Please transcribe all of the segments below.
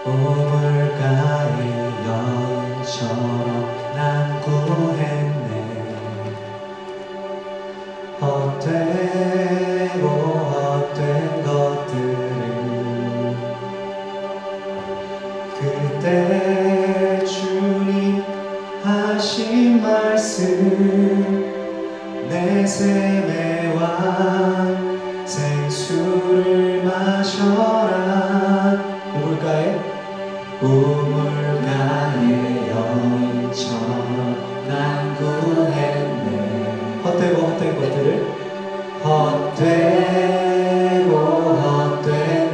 우물가의 여인처럼 난 구했네. 헛되고 헛된 것들을 그때 주님 하신 말씀 내 샘의 왕 생수를 마셔라. 우물가의 여인처럼 난 구했네. 헛되고 헛된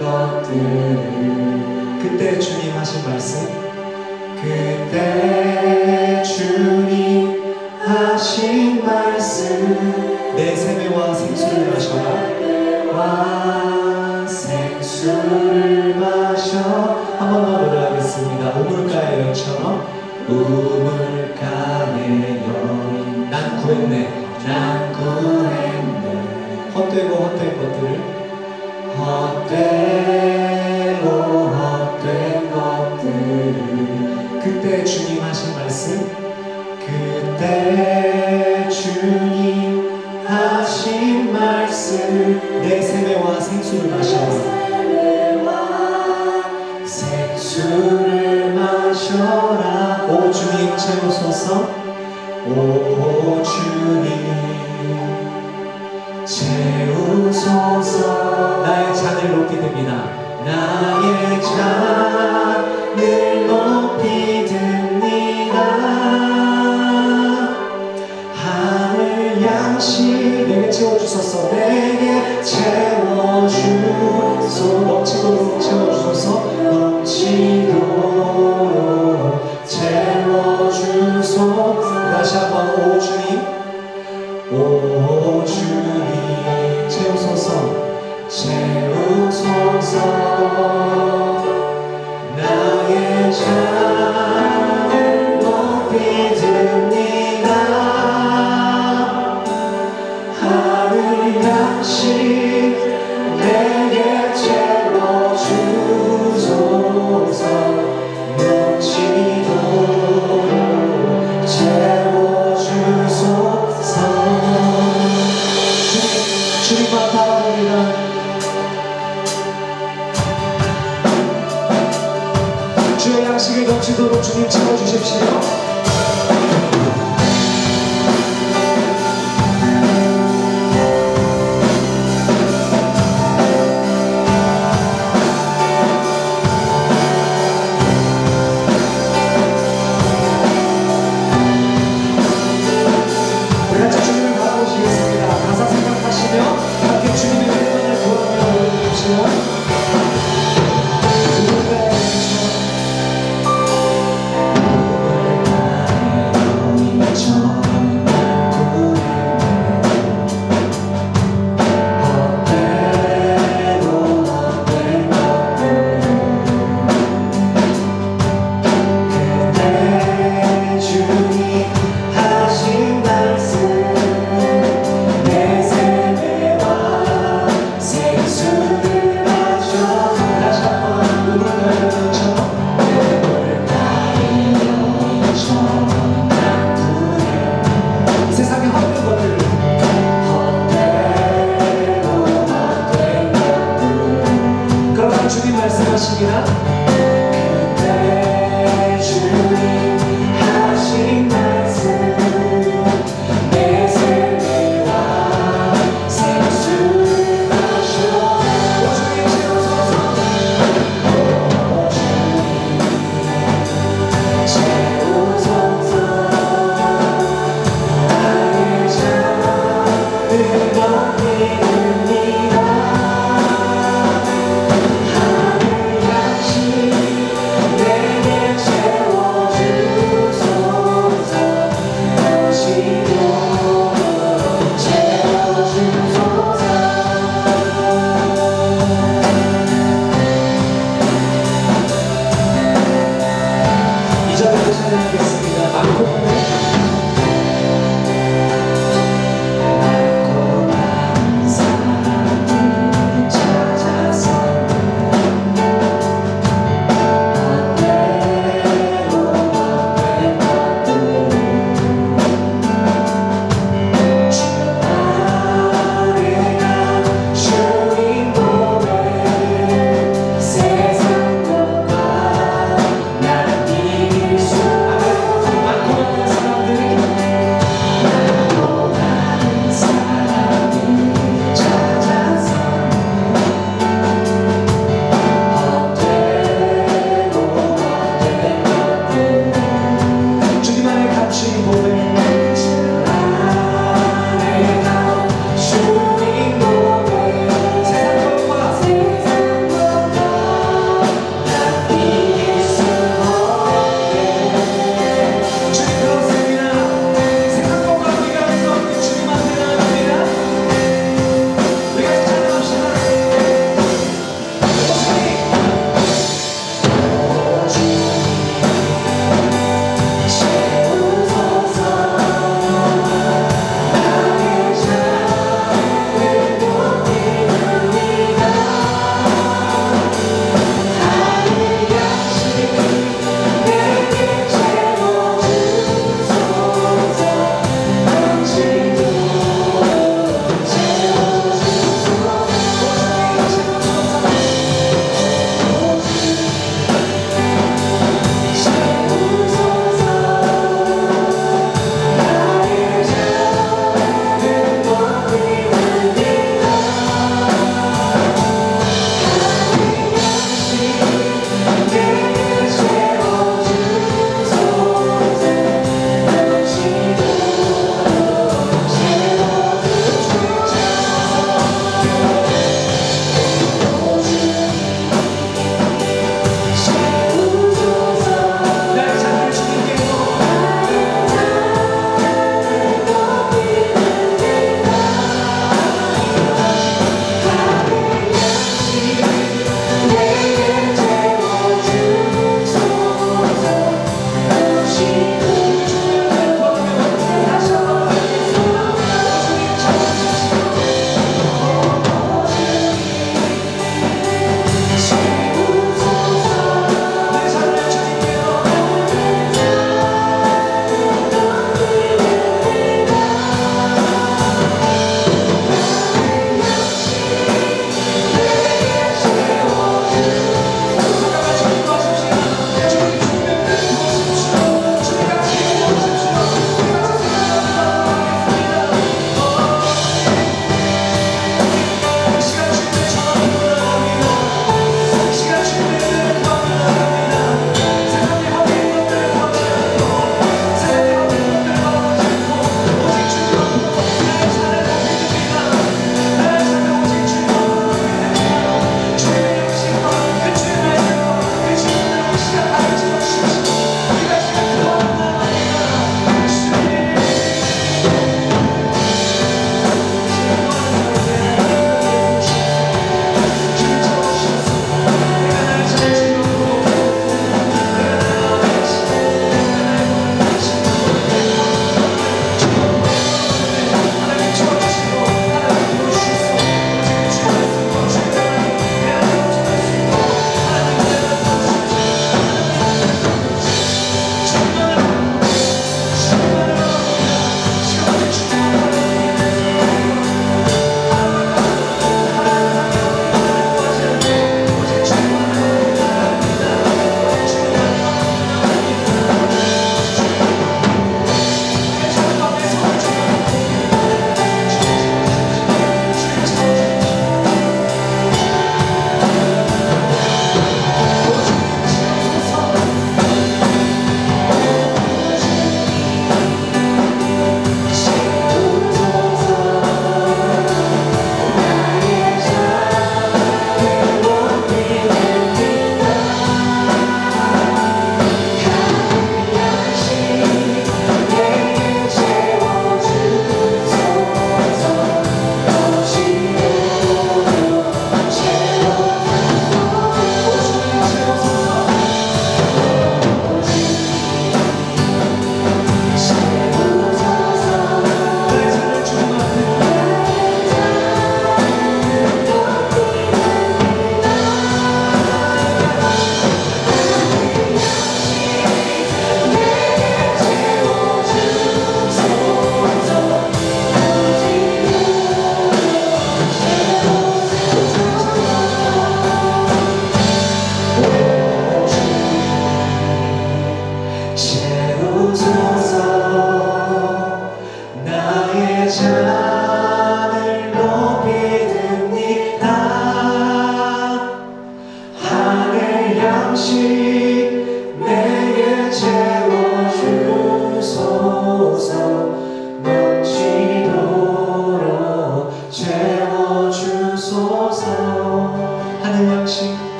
것들을 그때 주님 하신 말씀 그때 주님 하신 말씀 내 샘의 왕 생수를 마셔라. 왕 생수를 마셔. 한 번 더 노래하겠습니다. 우물가의 여인처럼 우물가의 여인 난 구했네. 난 구했네. 헛되고 헛된 것들을 그때 주님 하신 말씀 그때 주님 하신 말씀 내 샘의 왕 생수를 마셔라. 생수를 마셔라. 오 주님 채우소서. 오 주님 채우소서. 나의 잔을 높이 듭니다. 나의 잔을 높이 듭니다. 하늘 양식 내게 채워주소서. 내게 채워주소서. 넘치도록 채워주소서. 넘치도록 채워주소서. 다시 한번 오 주님 오 주님 채우소서. 채우소서. 나의 잔을 높이 듭니다. 하늘 양식 내게 채워주소서. 넘치도록 채워주소서. 주님만 바라봅니다. 주의 양식이 넘치도록 주님 채워주십시오. 우리 같이 주님을 바라보시겠습니다. 가사 생각하시며 함께 주님의 은혜를 구하며 올려주십시오. 말씀하십니다. 그때 주님 하신 말씀 내 샘의 왕 생수를 마셔. 오 주님 채우소서. 오 주님 채우소서. 나의 잔을 높이 듭니다. 하늘 양식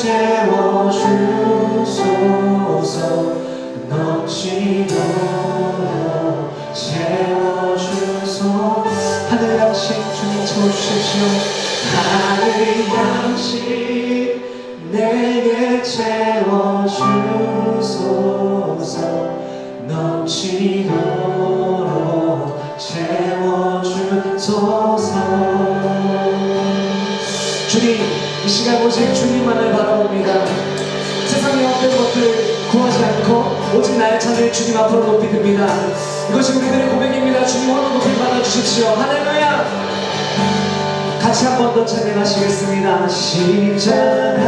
채워주소서. 넘치도록 채워주소서. 하늘 양식 주님 채워주십시오. 하늘 양식 내게 채워주소서. 넘치도록 채워주소서. 주님, 이 시간 오직 주님만을 바라봅니다. 세상의 어떤 것들 구하지 않고 오직 나의 찬을 주님 앞으로 높이 듭니다. 이것이 우리들의 고백입니다. 주님 오늘 높이 받아주십시오. 할렐루야. 같이 한 번 더 찬양하시겠습니다. 십자가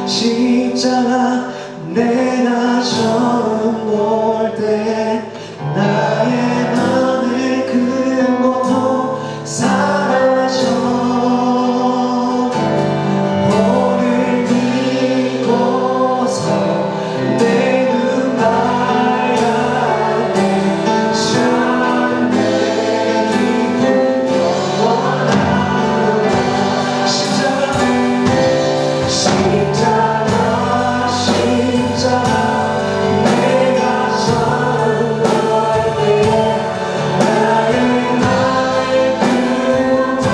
십자가 내가 처음 볼 때 나의 맘의 큰 고통 사라져. 오늘 믿고서 내 눈 밝았네. 참 내 기쁨 영원하구나. 십자가 내가 처음 볼 때 나의 맘의 큰 고통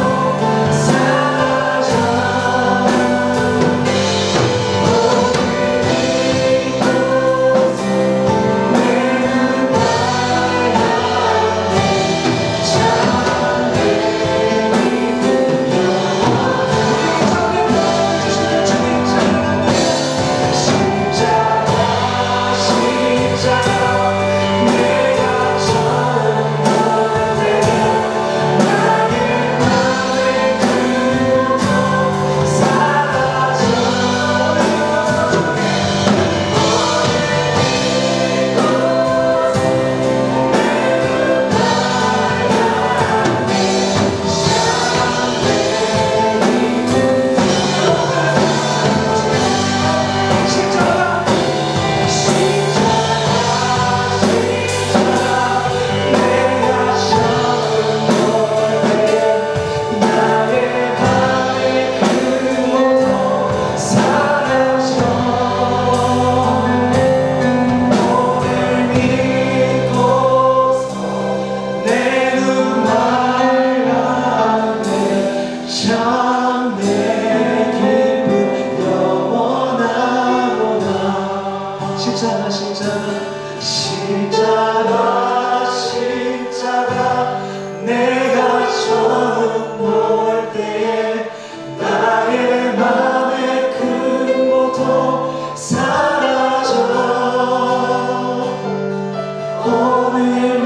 사라져. 십자가 내가 처음 볼 때에 나의 맘의 큰 고통 사라져. 오늘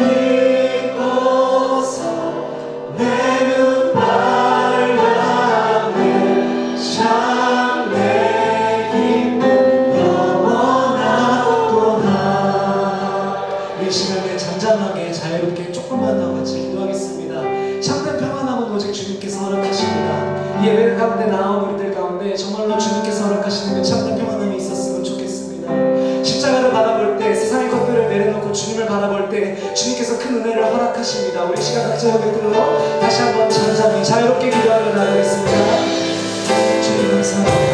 믿고서 내 눈 밝았네. 참 내 기쁨 영원하구나. 이 시간에 잠잠하게 자유롭게 조금만 더 같이 기도하겠습니다. 참된 평안함은 오직 주님께서 허락하십니다. 이 예배 가운데 나온 우리들 가운데 정말로 주님께서 허락하시는 그 참된 평안함이 있었으면 좋겠습니다. 십자가를 바라볼 때, 세상의 것들을 내려놓고 주님을 바라볼 때 주님께서 큰 은혜를 허락하십니다. 우리 시간 각자 예배들로 다시 한번 잠잠히 자유롭게 기도하며 나가겠습니다. 주님 감사합니다.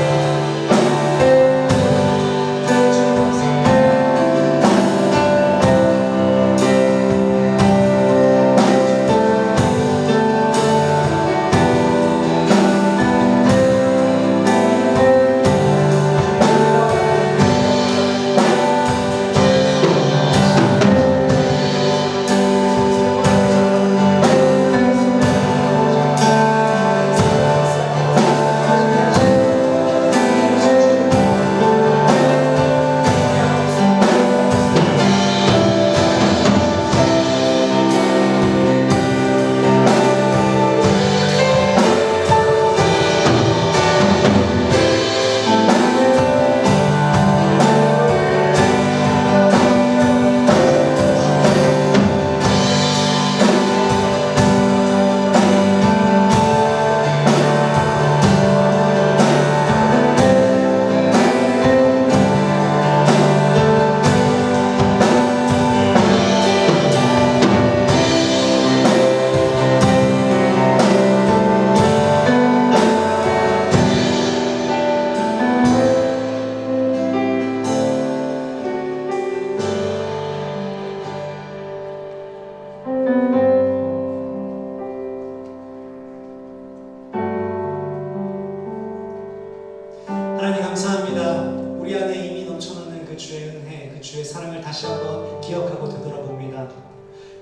주의 사랑을 다시 한번 기억하고 되돌아봅니다.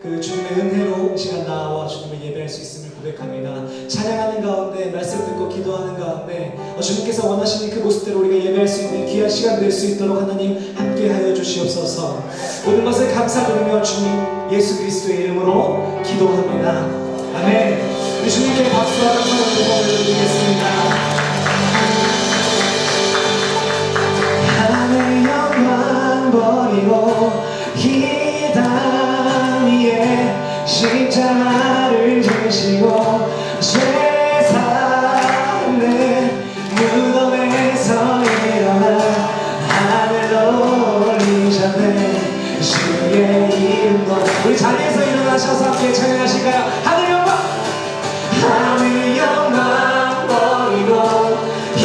그 주님의 은혜로 이 시간 나와 주님을 예배할 수 있음을 고백합니다. 찬양하는 가운데, 말씀 듣고 기도하는 가운데 주님께서 원하시는 그 모습대로 우리가 예배할 수 있는 귀한 시간 될 수 있도록 하나님 함께하여 주시옵소서. 모든 것을 감사드리며 주님 예수 그리스도의 이름으로 기도합니다. 아멘. 우리 주님께 박수와 감사를 드리겠습니다. 하늘 영광 버리고 이 땅 위에 십자가를 지시고 죄사는 무덤에서 일어나 하늘로 올리셨네. 주의 이름도 우리 자리에서 일어나셔서 함께 찬양하실까요? 하늘 영광, 하늘 영광 버리고 이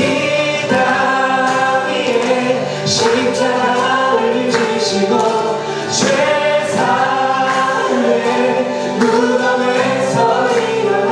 땅 위에 십자가를 지시고 죄사는 무덤에서 일어나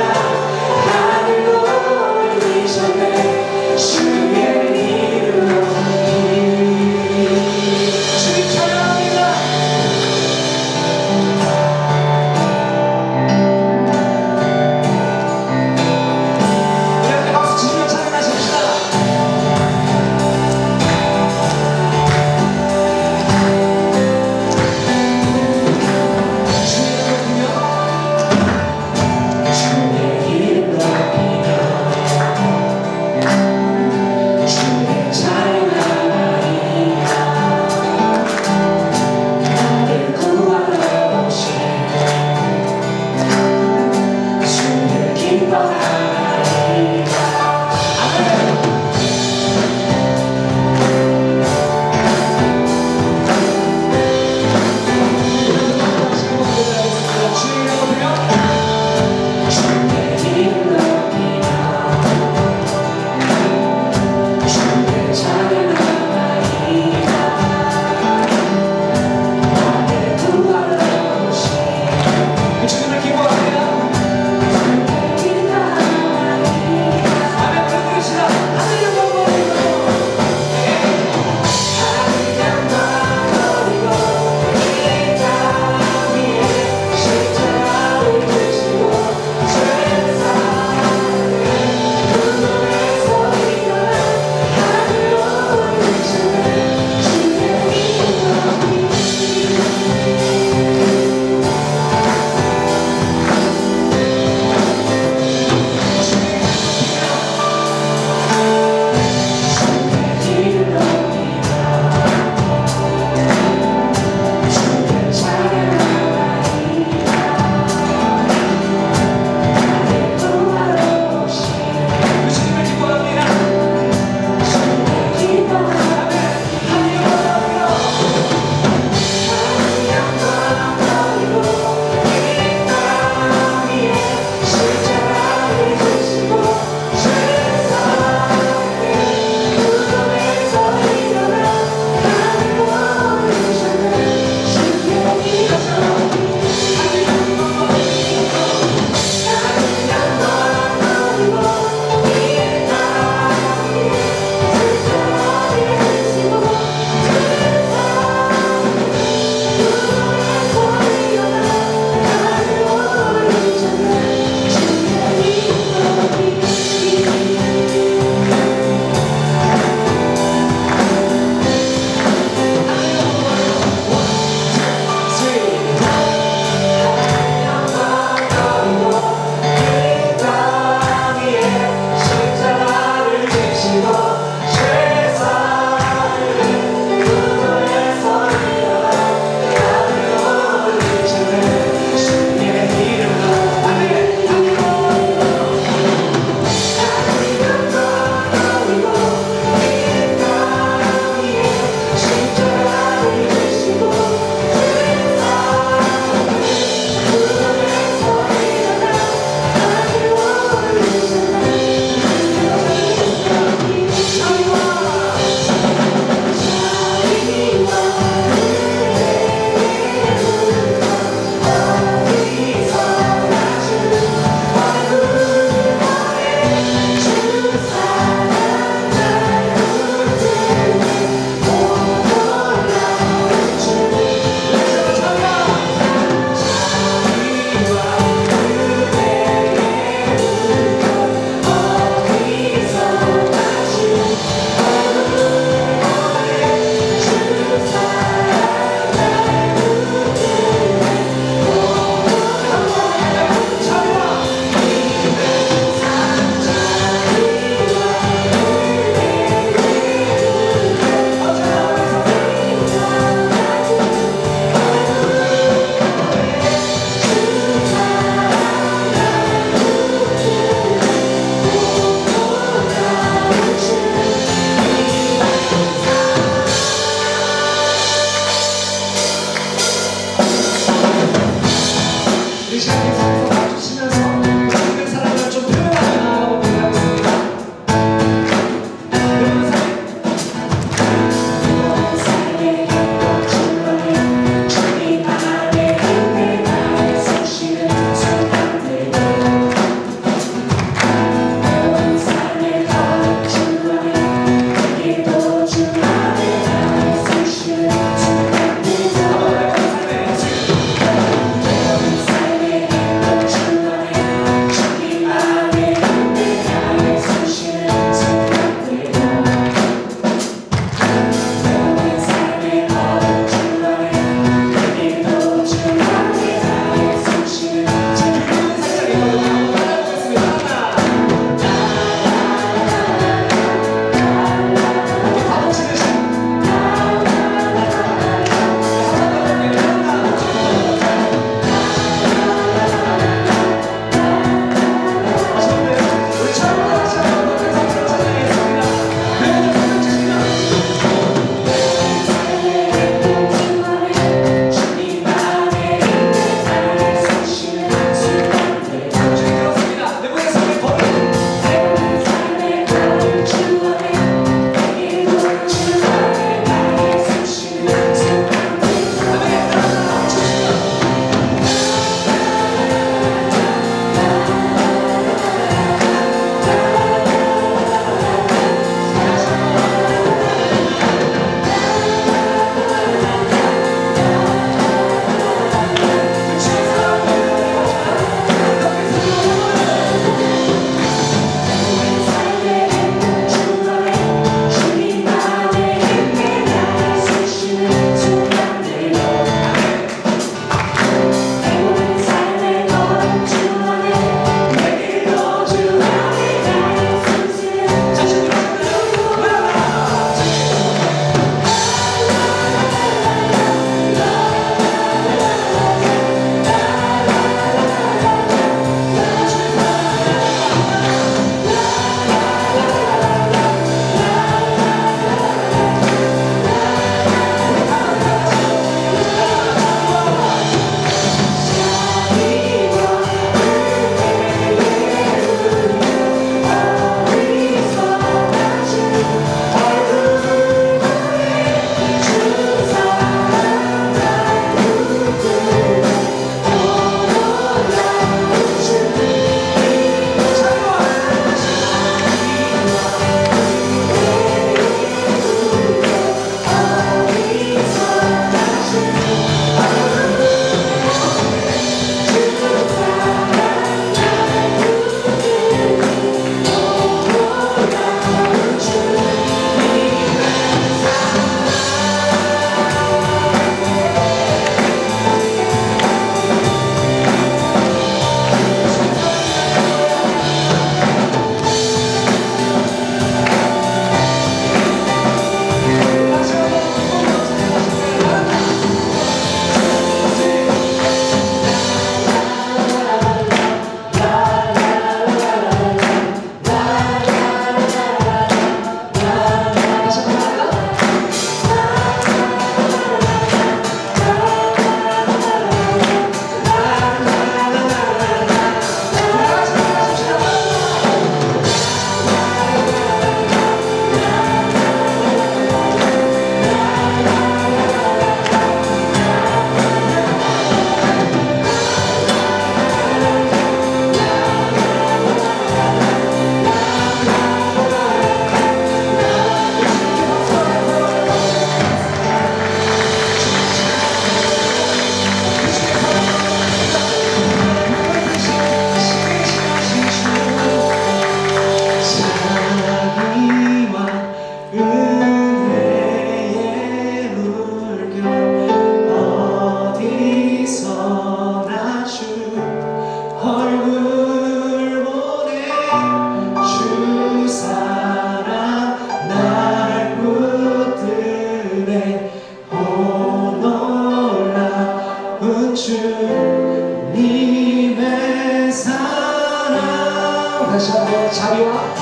다시 한번 자비와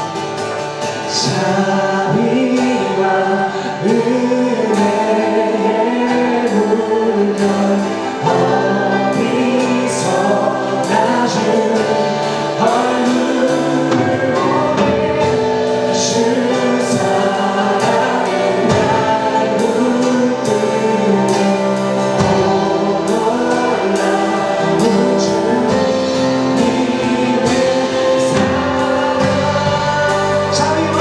은혜의 물결 어디서나 주 얼굴을 보내 주 사랑을 날 붙들고 놀라운 주님의 사랑 자비와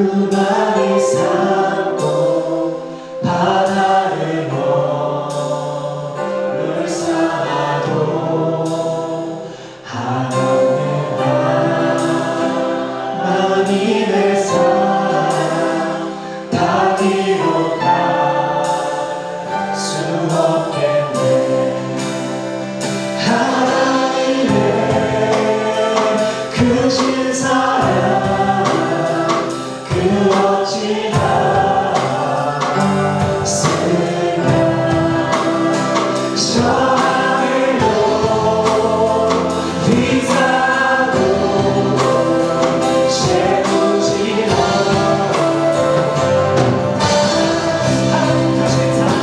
많이 삼고 바다를 멀싸도 하나님의 마음이 내 사랑 다리로 갈 수 없겠네. 하나님의 크신 사랑 그 어찌나 쓰면 저 하늘로 비싸도 채우지마. 하나님 크신 사랑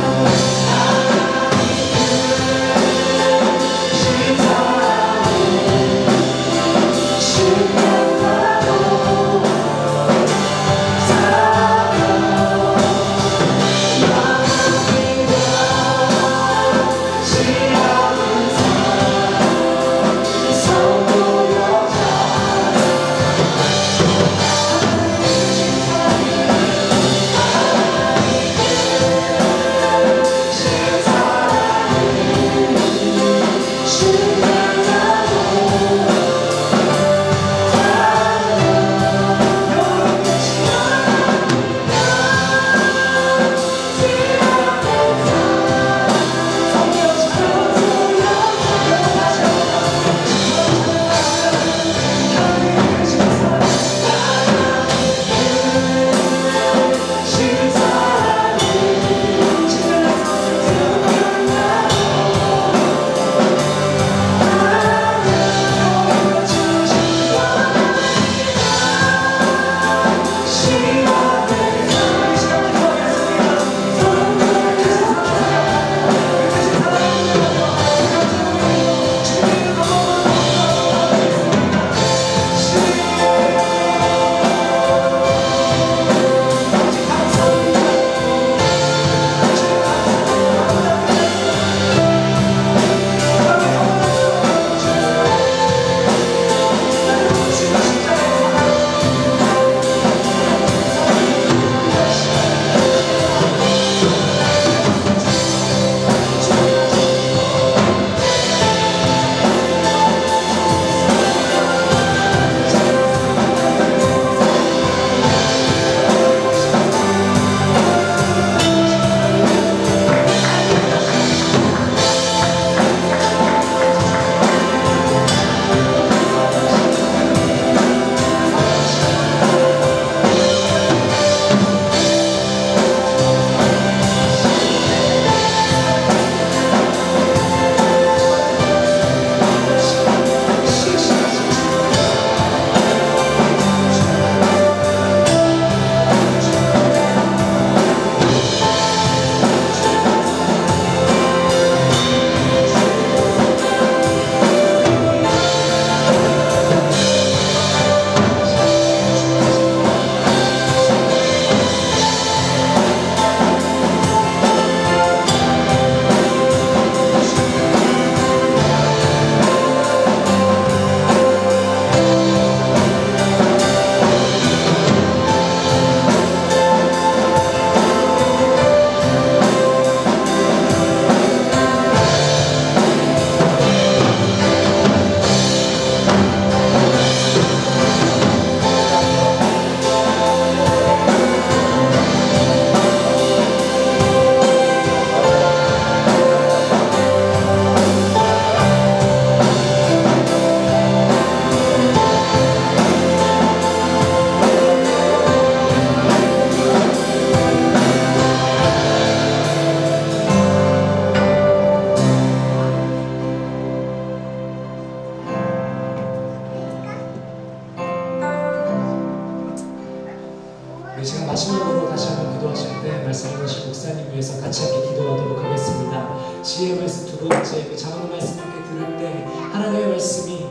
우리 지금 마지막으로 다시 한번 기도하실 때 말씀해 주신 목사님 위해서 같이 함께 기도하도록 하겠습니다. 지혜의 말씀 두 번째, 그 자문의 말씀 함께 들을 때 하나님의 말씀이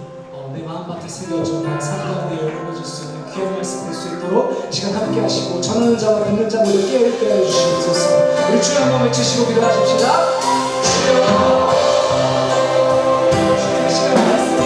내 마음밭에 새겨져 나 삶 가운데 열어줄 수 있는 귀한 말씀 볼 수 있도록 시간 함께 하시고 전하는 자와 듣는 자 모두 깨어있게 해주시옵소서. 우리 주여 한번 외치시고 기도하십시다. 주여 주님의 시간 말씀을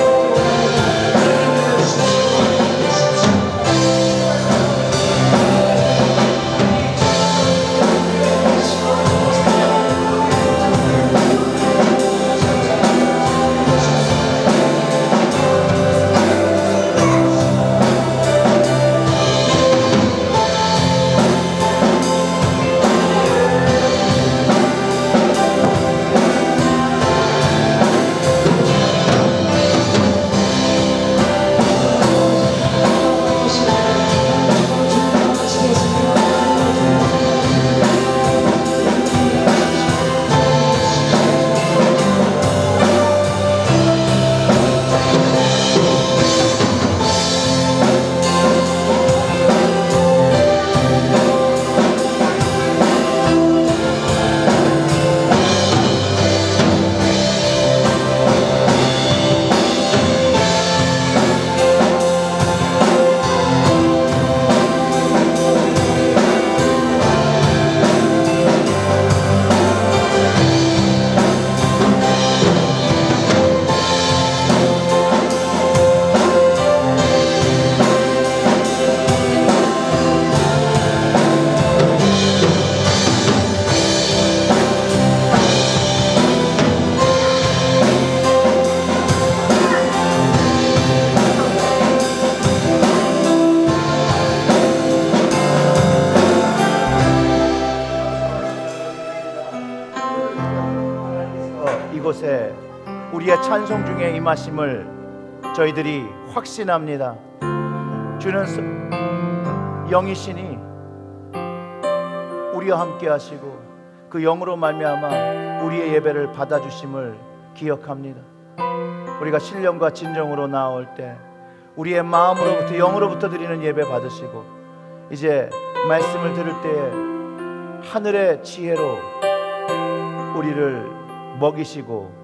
우리의 찬송 중에 임하심을 저희들이 확신합니다. 주는 영이시니 우리와 함께 하시고 그 영으로 말미암아 우리의 예배를 받아주심을 기억합니다. 우리가 신령과 진정으로 나올 때 우리의 마음으로부터 영으로부터 드리는 예배 받으시고 이제 말씀을 들을 때에 하늘의 지혜로 우리를 먹이시고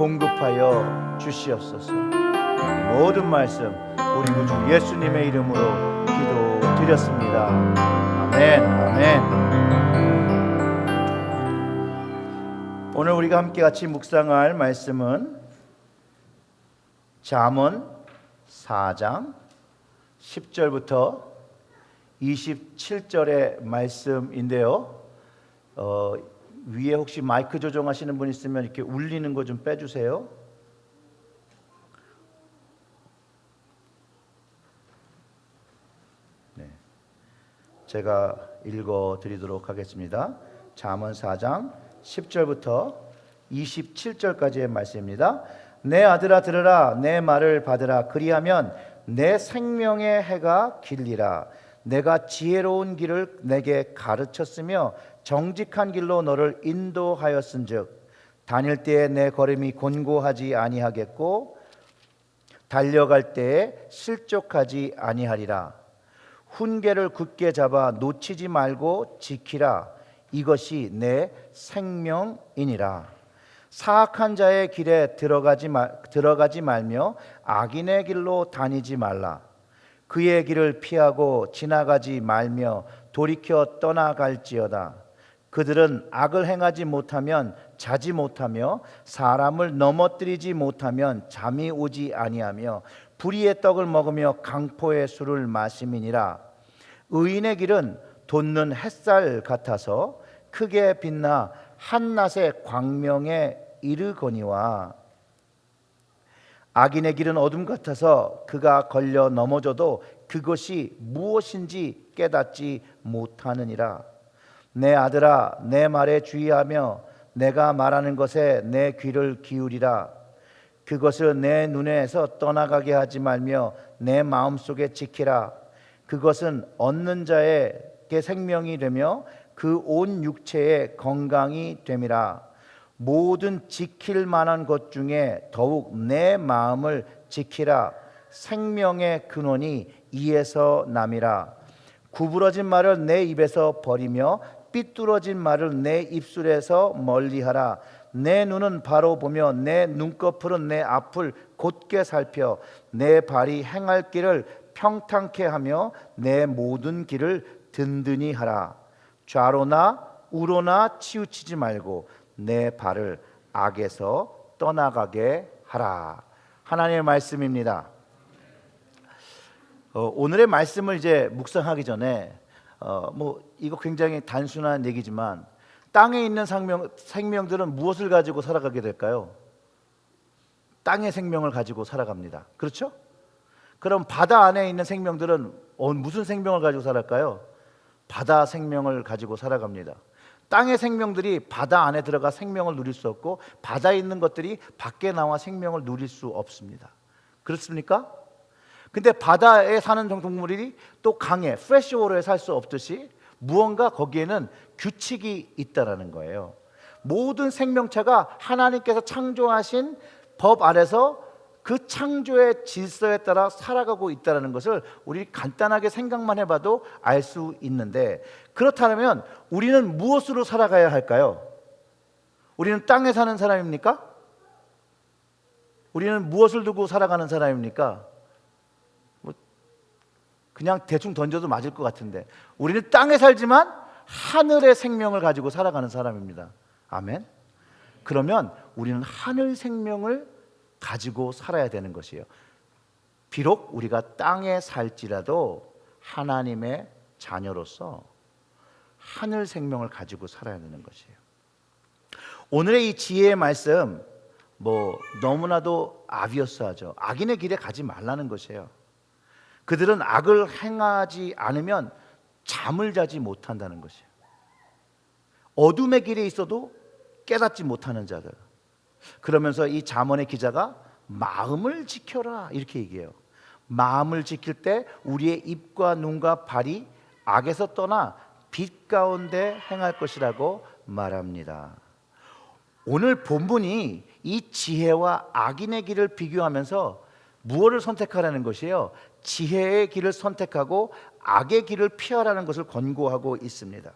공급하여 주시옵소서. 모든 말씀 우리 구주 예수님의 이름으로 기도드렸습니다. 아멘. 아멘. 오늘 우리가 함께 같이 묵상할 말씀은 잠언 4장 10절부터 27절의 말씀인데요. 위에 혹시 마이크 조정하시는 분 있으면 이렇게 울리는 거 좀 빼주세요. 네, 제가 읽어드리도록 하겠습니다. 잠언 4장 10절부터 27절까지의 말씀입니다. 내 아들아 들으라, 내 말을 받으라. 그리하면 내 생명의 해가 길리라. 내가 지혜로운 길을 내게 가르쳤으며 정직한 길로 너를 인도하였은즉 다닐 때에 내 걸음이 곤고하지 아니하겠고 달려갈 때에 실족하지 아니하리라. 훈계를 굳게 잡아 놓치지 말고 지키라. 이것이 내 생명이니라. 사악한 자의 길에 들어가지 말며 악인의 길로 다니지 말라. 그의 길을 피하고 지나가지 말며 돌이켜 떠나갈지어다. 그들은 악을 행하지 못하면 자지 못하며 사람을 넘어뜨리지 못하면 잠이 오지 아니하며 불의의 떡을 먹으며 강포의 술을 마심이니라. 의인의 길은 돋는 햇살 같아서 크게 빛나 한낮의 광명에 이르거니와 악인의 길은 어둠 같아서 그가 걸려 넘어져도 그것이 무엇인지 깨닫지 못하느니라. 내 아들아, 내 말에 주의하며 내가 말하는 것에 내 귀를 기울이라. 그것을 내 눈에서 떠나가게 하지 말며 내 마음속에 지키라. 그것은 얻는 자에게 생명이 되며 그 온 육체의 건강이 됨이라. 모든 지킬 만한 것 중에 더욱 내 마음을 지키라. 생명의 근원이 이에서 남이라. 구부러진 말을 내 입에서 버리며 삐뚤어진 말을 내 입술에서 멀리하라. 내 눈은 바로 보며 내 눈꺼풀은 내 앞을 곧게 살펴 내 발이 행할 길을 평탄케 하며 내 모든 길을 든든히 하라. 좌로나 우로나 치우치지 말고 내 발을 악에서 떠나가게 하라. 하나님의 말씀입니다. 오늘의 말씀을 이제 묵상하기 전에 이거 굉장히 단순한 얘기지만 땅에 있는 생명들은 무엇을 가지고 살아가게 될까요? 땅의 생명을 가지고 살아갑니다. 그렇죠? 그럼 바다 안에 있는 생명들은 무슨 생명을 가지고 살아갈까요? 바다 생명을 가지고 살아갑니다. 땅의 생명들이 바다 안에 들어가 생명을 누릴 수 없고 바다에 있는 것들이 밖에 나와 생명을 누릴 수 없습니다. 그렇습니까? 근데 바다에 사는 동물이 또 강에 프레시워터에 살 수 없듯이 무언가 거기에는 규칙이 있다라는 거예요. 모든 생명체가 하나님께서 창조하신 법 아래서 그 창조의 질서에 따라 살아가고 있다는 것을 우리 간단하게 생각만 해봐도 알 수 있는데, 그렇다면 우리는 무엇으로 살아가야 할까요? 우리는 땅에 사는 사람입니까? 우리는 무엇을 두고 살아가는 사람입니까? 그냥 대충 던져도 맞을 것 같은데 우리는 땅에 살지만 하늘의 생명을 가지고 살아가는 사람입니다. 아멘. 그러면 우리는 하늘 생명을 가지고 살아야 되는 것이에요. 비록 우리가 땅에 살지라도 하나님의 자녀로서 하늘 생명을 가지고 살아야 되는 것이에요. 오늘의 이 지혜의 말씀 너무나도 아비어스하죠. 악인의 길에 가지 말라는 것이에요. 그들은 악을 행하지 않으면 잠을 자지 못한다는 것이에요. 어둠의 길에 있어도 깨닫지 못하는 자들, 그러면서 이 잠언의 기자가 마음을 지켜라 이렇게 얘기해요. 마음을 지킬 때 우리의 입과 눈과 발이 악에서 떠나 빛 가운데 행할 것이라고 말합니다. 오늘 본문이 이 지혜와 악인의 길을 비교하면서 무엇을 선택하라는 것이에요? 지혜의 길을 선택하고 악의 길을 피하라는 것을 권고하고 있습니다.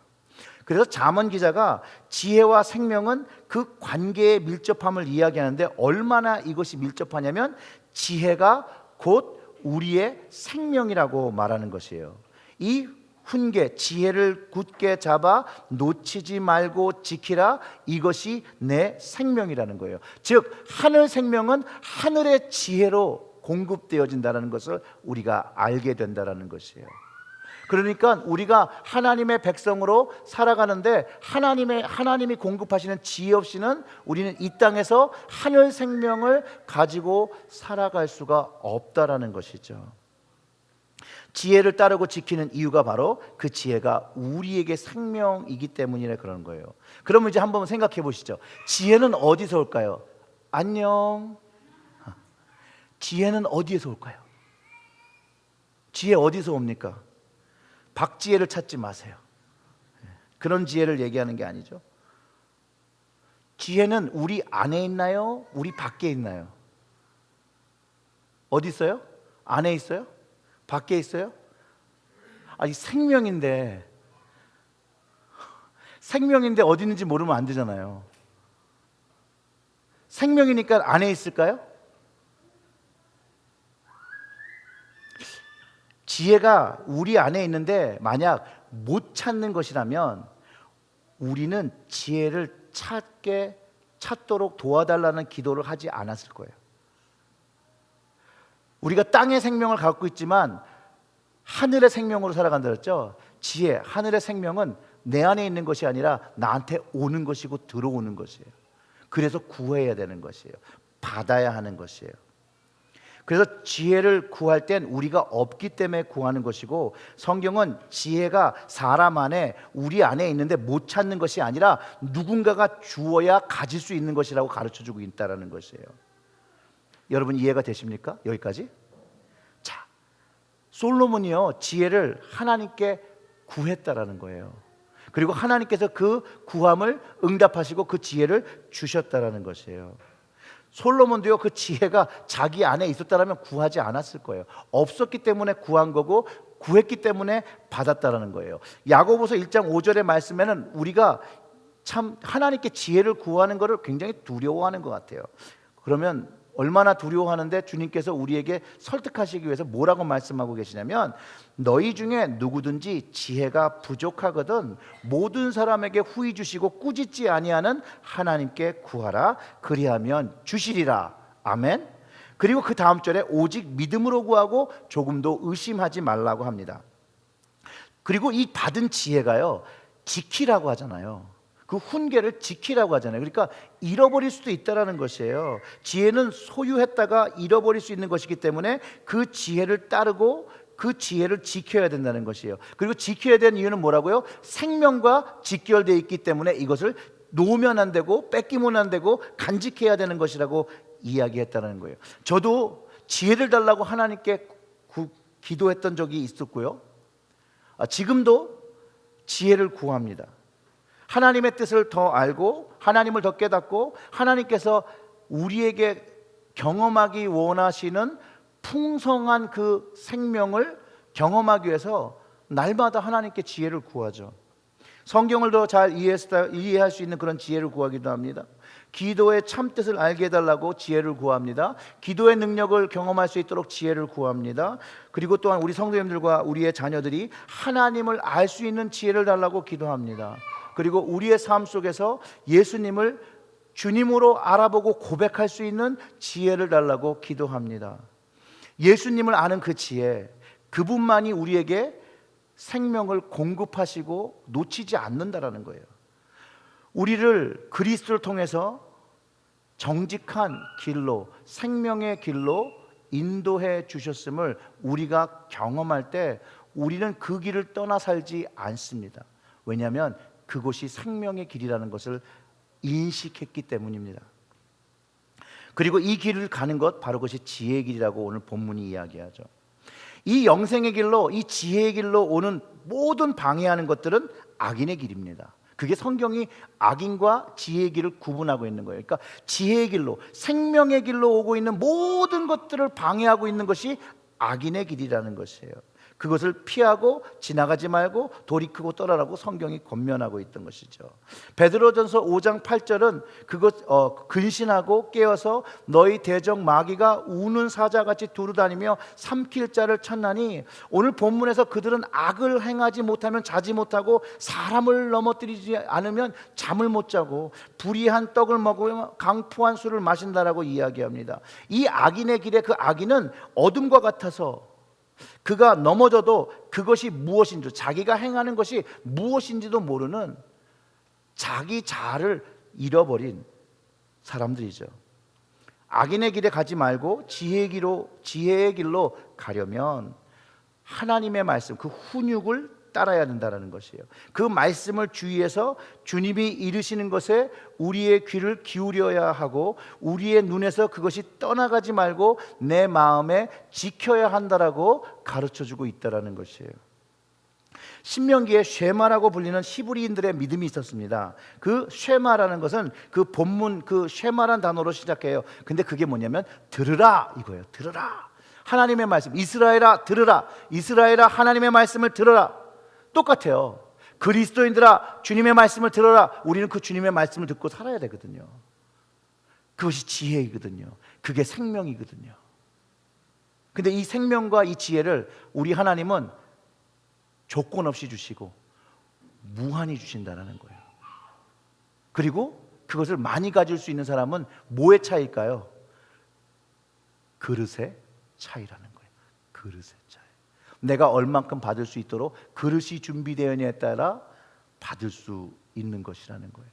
그래서 잠언 기자가 지혜와 생명은 그 관계의 밀접함을 이야기하는데 얼마나 이것이 밀접하냐면 지혜가 곧 우리의 생명이라고 말하는 것이에요. 이 훈계, 지혜를 굳게 잡아 놓치지 말고 지키라, 이것이 내 생명이라는 거예요. 즉 하늘 생명은 하늘의 지혜로 공급되어진다는 것을 우리가 알게 된다는 것이에요. 그러니까 우리가 하나님의 백성으로 살아가는데 하나님이 공급하시는 지혜 없이는 우리는 이 땅에서 하늘 생명을 가지고 살아갈 수가 없다라는 것이죠. 지혜를 따르고 지키는 이유가 바로 그 지혜가 우리에게 생명이기 때문이라 그러는 거예요. 그러면 이제 한번 생각해 보시죠. 지혜는 어디서 올까요? 안녕. 지혜는 어디에서 올까요? 지혜 어디서 옵니까? 박지혜를 찾지 마세요. 그런 지혜를 얘기하는 게 아니죠. 지혜는 우리 안에 있나요? 우리 밖에 있나요? 어디 있어요? 안에 있어요? 밖에 있어요? 아니 생명인데 어디 있는지 모르면 안 되잖아요. 생명이니까 안에 있을까요? 지혜가 우리 안에 있는데 만약 못 찾는 것이라면 우리는 지혜를 찾도록 도와달라는 기도를 하지 않았을 거예요. 우리가 땅의 생명을 갖고 있지만 하늘의 생명으로 살아간다 그랬죠. 지혜, 하늘의 생명은 내 안에 있는 것이 아니라 나한테 오는 것이고 들어오는 것이에요. 그래서 구해야 되는 것이에요. 받아야 하는 것이에요. 그래서 지혜를 구할 땐 우리가 없기 때문에 구하는 것이고, 성경은 지혜가 사람 안에 우리 안에 있는데 못 찾는 것이 아니라 누군가가 주어야 가질 수 있는 것이라고 가르쳐주고 있다는 것이에요. 여러분 이해가 되십니까? 여기까지? 자, 솔로몬이요 지혜를 하나님께 구했다라는 거예요. 그리고 하나님께서 그 구함을 응답하시고 그 지혜를 주셨다라는 것이에요. 솔로몬도요 그 지혜가 자기 안에 있었다면 구하지 않았을 거예요. 없었기 때문에 구한 거고 구했기 때문에 받았다라는 거예요. 야고보서 1장 5절의 말씀에는 우리가 참 하나님께 지혜를 구하는 것을 굉장히 두려워하는 것 같아요. 그러면 얼마나 두려워하는데 주님께서 우리에게 설득하시기 위해서 뭐라고 말씀하고 계시냐면, 너희 중에 누구든지 지혜가 부족하거든 모든 사람에게 후히 주시고 꾸짖지 아니하는 하나님께 구하라, 그리하면 주시리라. 아멘. 그리고 그 다음 절에 오직 믿음으로 구하고 조금도 의심하지 말라고 합니다. 그리고 이 받은 지혜가요 지키라고 하잖아요. 그 훈계를 지키라고 하잖아요. 그러니까 잃어버릴 수도 있다라는 것이에요. 지혜는 소유했다가 잃어버릴 수 있는 것이기 때문에 그 지혜를 따르고 그 지혜를 지켜야 된다는 것이에요. 그리고 지켜야 되는 이유는 뭐라고요? 생명과 직결되어 있기 때문에 이것을 놓으면 안 되고 뺏기면 안 되고 간직해야 되는 것이라고 이야기했다는 거예요. 저도 지혜를 달라고 하나님께 기도했던 적이 있었고요. 지금도 지혜를 구합니다. 하나님의 뜻을 더 알고 하나님을 더 깨닫고 하나님께서 우리에게 경험하기 원하시는 풍성한 그 생명을 경험하기 위해서 날마다 하나님께 지혜를 구하죠. 성경을 더 잘 이해할 수 있는 그런 지혜를 구하기도 합니다. 기도의 참뜻을 알게 해달라고 지혜를 구합니다. 기도의 능력을 경험할 수 있도록 지혜를 구합니다. 그리고 또한 우리 성도님들과 우리의 자녀들이 하나님을 알 수 있는 지혜를 달라고 기도합니다. 그리고 우리의 삶 속에서 예수님을 주님으로 알아보고 고백할 수 있는 지혜를 달라고 기도합니다. 예수님을 아는 그 지혜, 그분만이 우리에게 생명을 공급하시고 놓치지 않는다라는 거예요. 우리를 그리스도를 통해서 정직한 길로, 생명의 길로 인도해 주셨음을 우리가 경험할 때 우리는 그 길을 떠나 살지 않습니다. 왜냐하면 그곳이 생명의 길이라는 것을 인식했기 때문입니다. 그리고 이 길을 가는 것 바로 그것이 지혜의 길이라고 오늘 본문이 이야기하죠. 이 영생의 길로, 이 지혜의 길로 오는 모든 방해하는 것들은 악인의 길입니다. 그게 성경이 악인과 지혜의 길을 구분하고 있는 거예요. 그러니까 지혜의 길로, 생명의 길로 오고 있는 모든 것들을 방해하고 있는 것이 악인의 길이라는 것이에요. 그것을 피하고 지나가지 말고 돌이키고 떠나라고 성경이 권면하고 있던 것이죠. 베드로전서 5장 8절은 그것 근신하고 깨어서 너희 대적 마귀가 우는 사자같이 두루다니며 삼킬 자를 찾나니, 오늘 본문에서 그들은 악을 행하지 못하면 자지 못하고 사람을 넘어뜨리지 않으면 잠을 못 자고 불의한 떡을 먹으며 강포한 술을 마신다라고 이야기합니다. 이 악인의 길에 그 악인은 어둠과 같아서 그가 넘어져도 그것이 무엇인지, 자기가 행하는 것이 무엇인지도 모르는 자기 자아를 잃어버린 사람들이죠. 악인의 길에 가지 말고 지혜의 길로 가려면 하나님의 말씀, 그 훈육을 따라야 된다는 것이에요. 그 말씀을 주의해서 주님이 이르시는 것에 우리의 귀를 기울여야 하고, 우리의 눈에서 그것이 떠나가지 말고 내 마음에 지켜야 한다라고 가르쳐주고 있다는 것이에요. 신명기에 쉐마라고 불리는 히브리인들의 믿음이 있었습니다. 그 쉐마라는 것은 그 본문 그 쉐마란 단어로 시작해요. 근데 그게 뭐냐면 들으라 이거예요. 들으라. 하나님의 말씀. 이스라엘아 들으라. 이스라엘아 하나님의 말씀을 들어라. 똑같아요. 그리스도인들아 주님의 말씀을 들어라. 우리는 그 주님의 말씀을 듣고 살아야 되거든요. 그것이 지혜이거든요. 그게 생명이거든요. 근데 이 생명과 이 지혜를 우리 하나님은 조건 없이 주시고 무한히 주신다는 거예요. 그리고 그것을 많이 가질 수 있는 사람은 뭐의 차이일까요? 그릇의 차이라는 거예요. 그릇의 차이. 내가 얼만큼 받을 수 있도록 그릇이 준비되었냐에 따라 받을 수 있는 것이라는 거예요.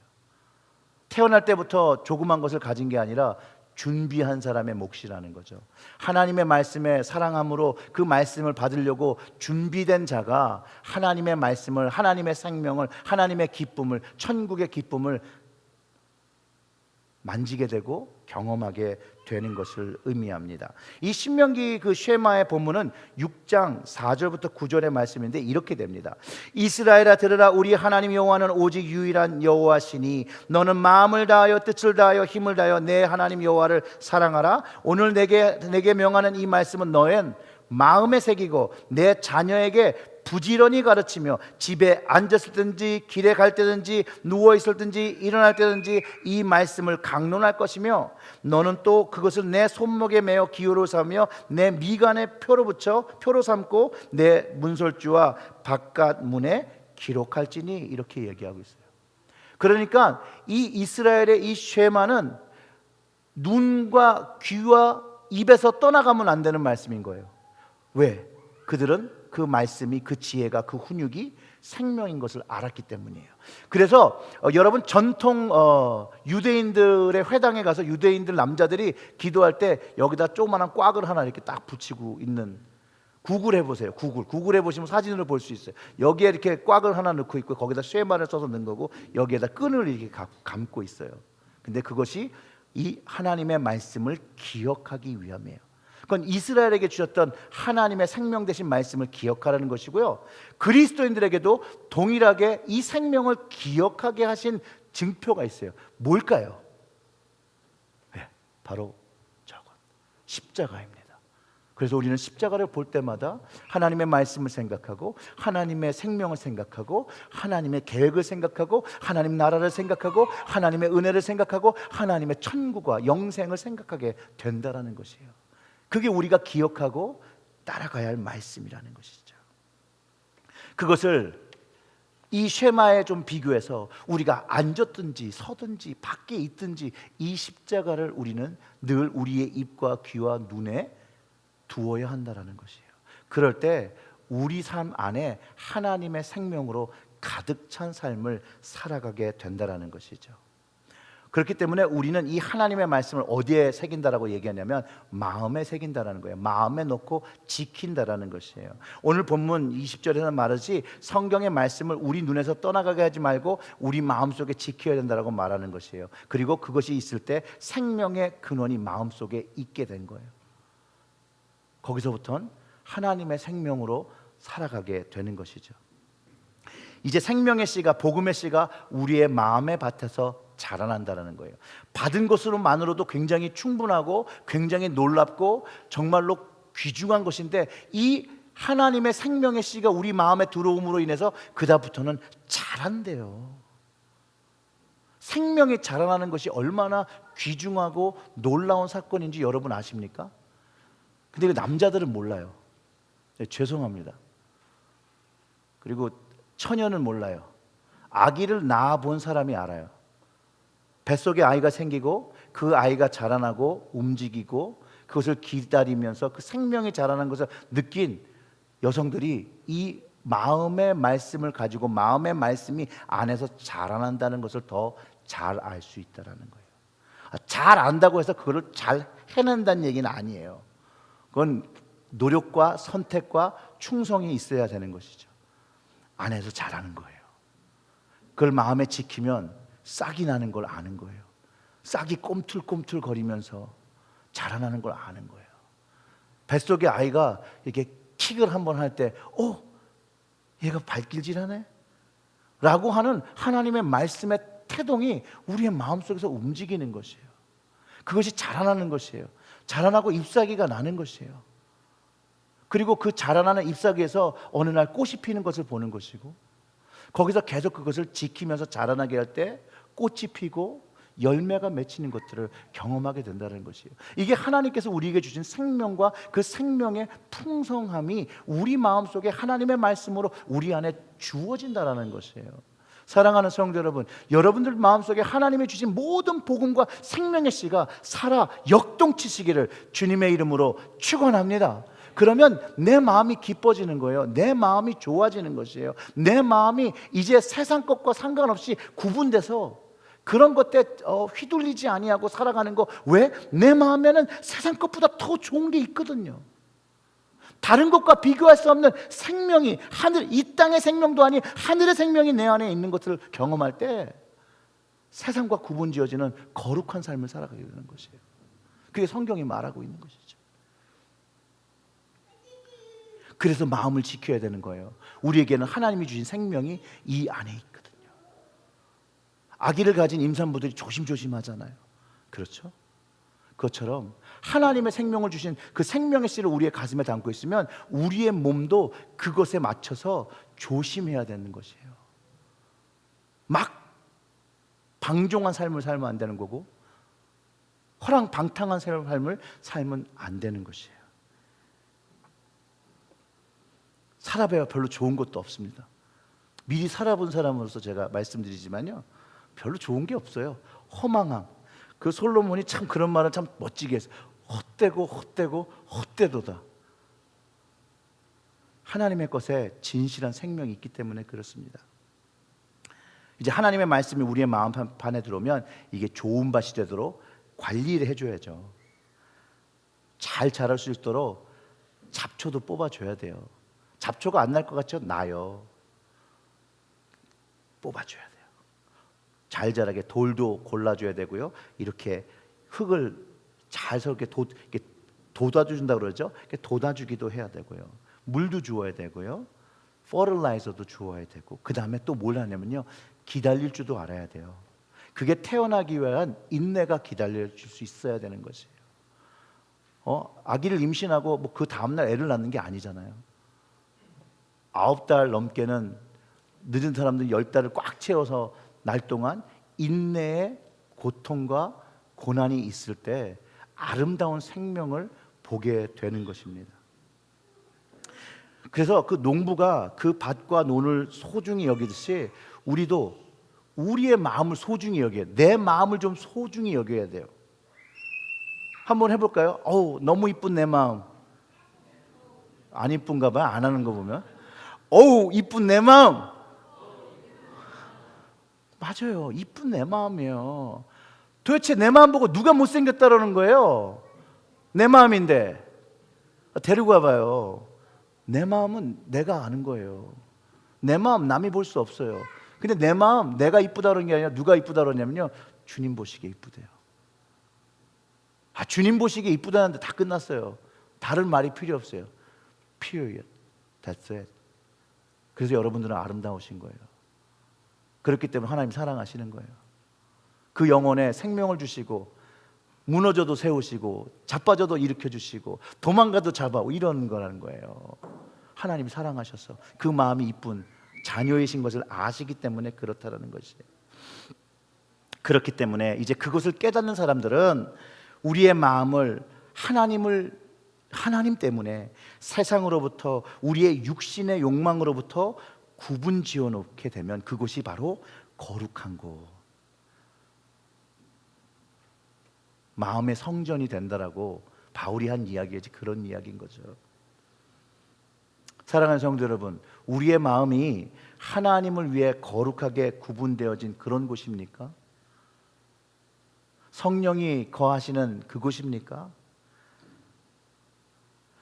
태어날 때부터 조그만 것을 가진 게 아니라 준비한 사람의 몫이라는 거죠. 하나님의 말씀에 사랑함으로 그 말씀을 받으려고 준비된 자가 하나님의 말씀을, 하나님의 생명을, 하나님의 기쁨을, 천국의 기쁨을 만지게 되고 경험하게 되는 것을 의미합니다. 이 신명기 그 쉐마의 본문은 6장 4절부터 9절의 말씀인데 이렇게 됩니다. 이스라엘아 들으라. 우리 하나님 여호와는 오직 유일한 여호와시니 너는 마음을 다하여 뜻을 다하여 힘을 다하여 내 하나님 여호와를 사랑하라. 오늘 내게 명하는 이 말씀은 너의 마음에 새기고 내 자녀에게 부지런히 가르치며 집에 앉았을 든지 길에 갈 때든지 누워 있을 든지 일어날 때든지 이 말씀을 강론할 것이며 너는 또 그것을 내 손목에 매어 기호로 삼으며 내 미간에 표로 삼고 내 문설주와 바깥 문에 기록할지니, 이렇게 얘기하고 있어요. 그러니까 이 이스라엘의 이 쉐마는 눈과 귀와 입에서 떠나가면 안 되는 말씀인 거예요. 왜? 그들은 그 말씀이, 그 지혜가, 그 훈육이 생명인 것을 알았기 때문이에요. 그래서 여러분 전통 유대인들의 회당에 가서 유대인들 남자들이 기도할 때 여기다 조그마한 꽉을 하나 이렇게 딱 붙이고 있는, 구글 해보세요. 구글 해보시면 사진으로 볼 수 있어요. 여기에 이렇게 꽉을 하나 넣고 있고 거기다 쇠말을 써서 넣은 거고 여기에다 끈을 이렇게 감고 있어요. 근데 그것이 이 하나님의 말씀을 기억하기 위함이에요. 그건 이스라엘에게 주셨던 하나님의 생명 되신 말씀을 기억하라는 것이고요. 그리스도인들에게도 동일하게 이 생명을 기억하게 하신 증표가 있어요. 뭘까요? 네, 바로 저것, 십자가입니다. 그래서 우리는 십자가를 볼 때마다 하나님의 말씀을 생각하고 하나님의 생명을 생각하고 하나님의 계획을 생각하고 하나님 나라를 생각하고 하나님의 은혜를 생각하고 하나님의 천국과 영생을 생각하게 된다는 것이에요. 그게 우리가 기억하고 따라가야 할 말씀이라는 것이죠. 그것을 이 쉐마에 좀 비교해서 우리가 앉았든지 서든지 밖에 있든지 이 십자가를 우리는 늘 우리의 입과 귀와 눈에 두어야 한다는 것이에요. 그럴 때 우리 삶 안에 하나님의 생명으로 가득 찬 삶을 살아가게 된다는 것이죠. 그렇기 때문에 우리는 이 하나님의 말씀을 어디에 새긴다라고 얘기하냐면 마음에 새긴다라는 거예요. 마음에 놓고 지킨다라는 것이에요. 오늘 본문 20절에는 말하지 성경의 말씀을 우리 눈에서 떠나가게 하지 말고 우리 마음속에 지켜야 된다라고 말하는 것이에요. 그리고 그것이 있을 때 생명의 근원이 마음속에 있게 된 거예요. 거기서부터는 하나님의 생명으로 살아가게 되는 것이죠. 이제 생명의 씨가, 복음의 씨가 우리의 마음의 밭에서 자라난다는 거예요. 받은 것으로만으로도 굉장히 충분하고 굉장히 놀랍고 정말로 귀중한 것인데, 이 하나님의 생명의 씨가 우리 마음에 들어옴으로 인해서 그다음부터는 자란대요. 생명이 자라나는 것이 얼마나 귀중하고 놀라운 사건인지 여러분 아십니까? 근데 남자들은 몰라요. 죄송합니다. 그리고 처녀는 몰라요. 아기를 낳아 본 사람이 알아요. 뱃속에 아이가 생기고 그 아이가 자라나고 움직이고 그것을 기다리면서 그 생명이 자라는 것을 느낀 여성들이 이 마음의 말씀을 가지고 마음의 말씀이 안에서 자라난다는 것을 더 잘 알 수 있다는 거예요. 잘 안다고 해서 그거를 잘 해낸다는 얘기는 아니에요. 그건 노력과 선택과 충성이 있어야 되는 것이죠. 안에서 자라는 거예요. 그걸 마음에 지키면 싹이 나는 걸 아는 거예요. 싹이 꼼틀꼼틀 거리면서 자라나는 걸 아는 거예요. 뱃속의 아이가 이렇게 킥을 한번 할 때 얘가 발길질하네? 라고 하는 하나님의 말씀의 태동이 우리의 마음속에서 움직이는 것이에요. 그것이 자라나는 것이에요. 자라나고 잎사귀가 나는 것이에요. 그리고 그 자라나는 잎사귀에서 어느 날 꽃이 피는 것을 보는 것이고, 거기서 계속 그것을 지키면서 자라나게 할 때 꽃이 피고 열매가 맺히는 것들을 경험하게 된다는 것이에요. 이게 하나님께서 우리에게 주신 생명과 그 생명의 풍성함이 우리 마음속에 하나님의 말씀으로 우리 안에 주어진다는 것이에요. 사랑하는 성도 여러분, 여러분들 마음속에 하나님이 주신 모든 복음과 생명의 씨가 살아 역동치시기를 주님의 이름으로 축원합니다. 그러면 내 마음이 기뻐지는 거예요. 내 마음이 좋아지는 것이에요. 내 마음이 이제 세상 것과 상관없이 구분돼서 그런 것에 휘둘리지 아니하고 살아가는 거. 왜? 내 마음에는 세상 것보다 더 좋은 게 있거든요. 다른 것과 비교할 수 없는 생명이, 이 땅의 생명도 아닌 하늘의 생명이 내 안에 있는 것을 경험할 때 세상과 구분지어지는 거룩한 삶을 살아가게 되는 것이에요. 그게 성경이 말하고 있는 것이죠. 그래서 마음을 지켜야 되는 거예요. 우리에게는 하나님이 주신 생명이 이 안에 있거든요. 아기를 가진 임산부들이 조심조심 하잖아요. 그렇죠? 그것처럼 하나님의 생명을 주신 그 생명의 씨를 우리의 가슴에 담고 있으면 우리의 몸도 그것에 맞춰서 조심해야 되는 것이에요. 막 방종한 삶을 살면 안 되는 거고, 허랑방탕한 삶을 살면 안 되는 것이에요. 살아봐야 별로 좋은 것도 없습니다. 미리 살아본 사람으로서 제가 말씀드리지만요, 별로 좋은 게 없어요. 허망함. 그 솔로몬이 참 그런 말을 참 멋지게 했어요. 헛되고 헛되고 헛되도다. 하나님의 것에 진실한 생명이 있기 때문에 그렇습니다. 이제 하나님의 말씀이 우리의 마음판에 들어오면 이게 좋은 밭이 되도록 관리를 해줘야죠. 잘 자랄 수 있도록 잡초도 뽑아줘야 돼요. 잡초가 안 날 것 같죠? 나요. 뽑아줘야 돼요. 잘 자라게 돌도 골라줘야 되고요. 이렇게 흙을 잘 이렇게 돋아준다 그러죠. 이렇게 돋아주기도 해야 되고요. 물도 주어야 되고요. 퍼til라이저도 주어야 되고, 그 다음에 또 뭘 하냐면요, 기다릴 줄도 알아야 돼요. 그게 태어나기 위한 인내가 기다릴 수 있어야 되는 것이에요. 아기를 임신하고 뭐 그 다음날 애를 낳는 게 아니잖아요. 9달 넘게는, 늦은 사람들은 10달을 꽉 채워서 날 동안 인내의 고통과 고난이 있을 때 아름다운 생명을 보게 되는 것입니다. 그래서 그 농부가 그 밭과 논을 소중히 여기듯이 우리도 우리의 마음을 소중히 여겨야 돼요. 내 마음을 좀 소중히 여겨야 돼요. 한번 해볼까요? 너무 이쁜 내 마음. 안 이쁜가 봐요. 안 하는 거 보면. 이쁜 내 마음. 맞아요. 이쁜 내 마음이에요. 도대체 내 마음 보고 누가 못생겼다라는 거예요? 내 마음인데. 데리고 가봐요. 내 마음은 내가 아는 거예요. 내 마음 남이 볼 수 없어요. 근데 내 마음 내가 이쁘다는 게 아니라 누가 이쁘다 그러냐면요, 주님 보시기에 이쁘대요. 주님 보시기에 이쁘다는데 다 끝났어요. 다른 말이 필요 없어요. Period. That's it. 그래서 여러분들은 아름다우신 거예요. 그렇기 때문에 하나님 사랑하시는 거예요. 그 영혼에 생명을 주시고, 무너져도 세우시고, 자빠져도 일으켜 주시고, 도망가도 잡아오고, 이런 거라는 거예요. 하나님이 사랑하셔서 그 마음이 이쁜 자녀이신 것을 아시기 때문에 그렇다라는 것이에요. 그렇기 때문에 이제 그것을 깨닫는 사람들은 우리의 마음을 하나님 때문에 세상으로부터, 우리의 육신의 욕망으로부터 구분 지어 놓게 되면 그곳이 바로 거룩한 곳, 마음의 성전이 된다라고 바울이 한 이야기지, 그런 이야기인 거죠. 사랑하는 성도 여러분, 우리의 마음이 하나님을 위해 거룩하게 구분되어진 그런 곳입니까? 성령이 거하시는 그곳입니까?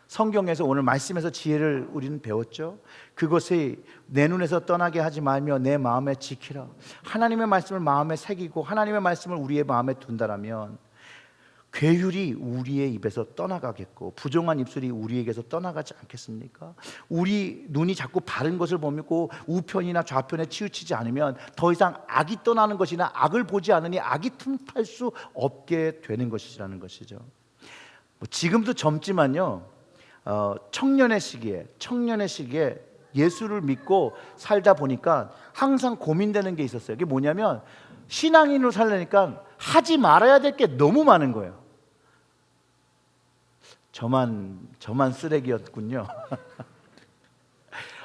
성경에서 오늘 말씀에서 지혜를 우리는 배웠죠. 그것이 내 눈에서 떠나게 하지 말며 내 마음에 지키라. 하나님의 말씀을 마음에 새기고 하나님의 말씀을 우리의 마음에 둔다라면 괴율이 우리의 입에서 떠나가겠고 부정한 입술이 우리에게서 떠나가지 않겠습니까? 우리 눈이 자꾸 바른 것을 보고 우편이나 좌편에 치우치지 않으면 더 이상 악이 떠나는 것이나 악을 보지 않으니 악이 틈탈 수 없게 되는 것이라는 것이죠. 지금도 젊지만요, 청년의 시기에 예수를 믿고 살다 보니까 항상 고민되는 게 있었어요. 그게 뭐냐면 신앙인으로 살려니까 하지 말아야 될 게 너무 많은 거예요. 저만 쓰레기였군요.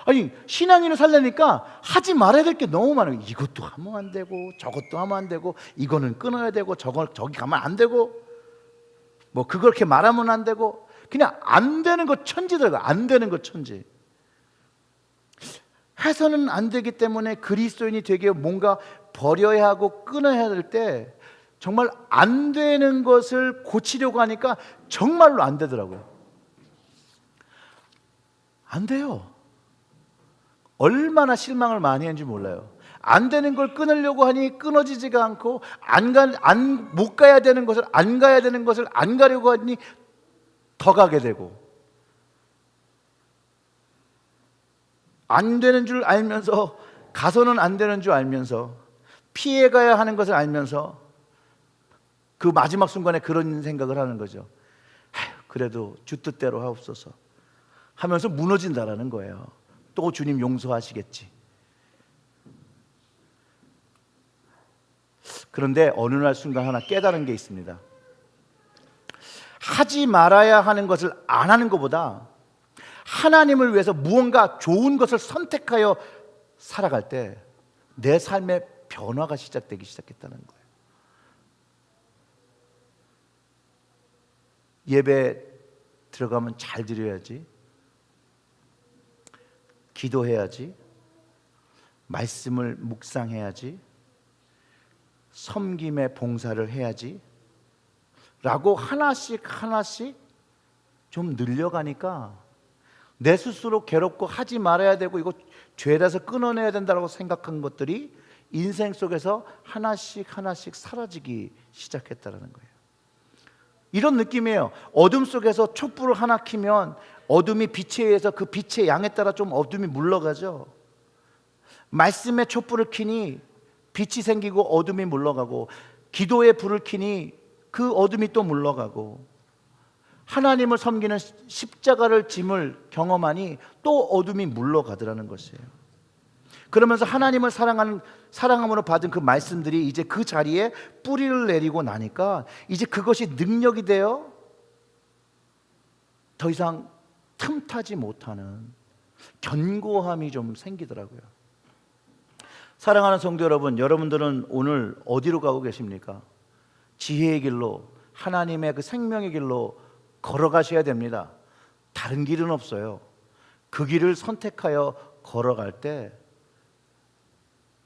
아니, 신앙인으로 살려니까 하지 말아야 될 게 너무 많아요. 이것도 하면 안 되고 저것도 하면 안 되고 이거는 끊어야 되고 저기 가면 안 되고 뭐 그렇게 말하면 안 되고 그냥 안 되는 거 천지더라고요. 안 되는 거 천지. 해서는 안 되기 때문에 그리스도인이 되게 뭔가 버려야 하고 끊어야 될 때 정말 안 되는 것을 고치려고 하니까 정말로 안 되더라고요. 안 돼요. 얼마나 실망을 많이 했는지 몰라요. 안 되는 걸 끊으려고 하니 끊어지지가 않고 못 가야 되는 것을 안 가야 되는 것을 안 가려고 하니 더 가게 되고, 안 되는 줄 알면서 가서는 안 되는 줄 알면서 피해가야 하는 것을 알면서 그 마지막 순간에 그런 생각을 하는 거죠. 그래도 주 뜻대로 하옵소서 하면서 무너진다라는 거예요. 또 주님 용서하시겠지. 그런데 어느 날 순간 하나 깨달은 게 있습니다. 하지 말아야 하는 것을 안 하는 것보다 하나님을 위해서 무언가 좋은 것을 선택하여 살아갈 때 내 삶의 변화가 시작되기 시작했다는 거예요. 예배 들어가면 잘 드려야지, 기도해야지, 말씀을 묵상해야지, 섬김의 봉사를 해야지 라고 하나씩 좀 늘려가니까 내 스스로 괴롭고 하지 말아야 되고 이거 죄라서 끊어내야 된다고 생각한 것들이 인생 속에서 하나씩 사라지기 시작했다는 거예요. 이런 느낌이에요. 어둠 속에서 촛불을 하나 켜면 어둠이 빛에 의해서 그 빛의 양에 따라 좀 어둠이 물러가죠. 말씀의 촛불을 켜니 빛이 생기고 어둠이 물러가고, 기도의 불을 켜니 그 어둠이 또 물러가고, 하나님을 섬기는 십자가를 짐을 경험하니 또 어둠이 물러가더라는 것이에요. 그러면서 하나님을 사랑함으로 받은 그 말씀들이 이제 그 자리에 뿌리를 내리고 나니까 이제 그것이 능력이 되어 더 이상 틈타지 못하는 견고함이 좀 생기더라고요. 사랑하는 성도 여러분, 여러분들은 오늘 어디로 가고 계십니까? 지혜의 길로, 하나님의 그 생명의 길로 걸어가셔야 됩니다. 다른 길은 없어요. 그 길을 선택하여 걸어갈 때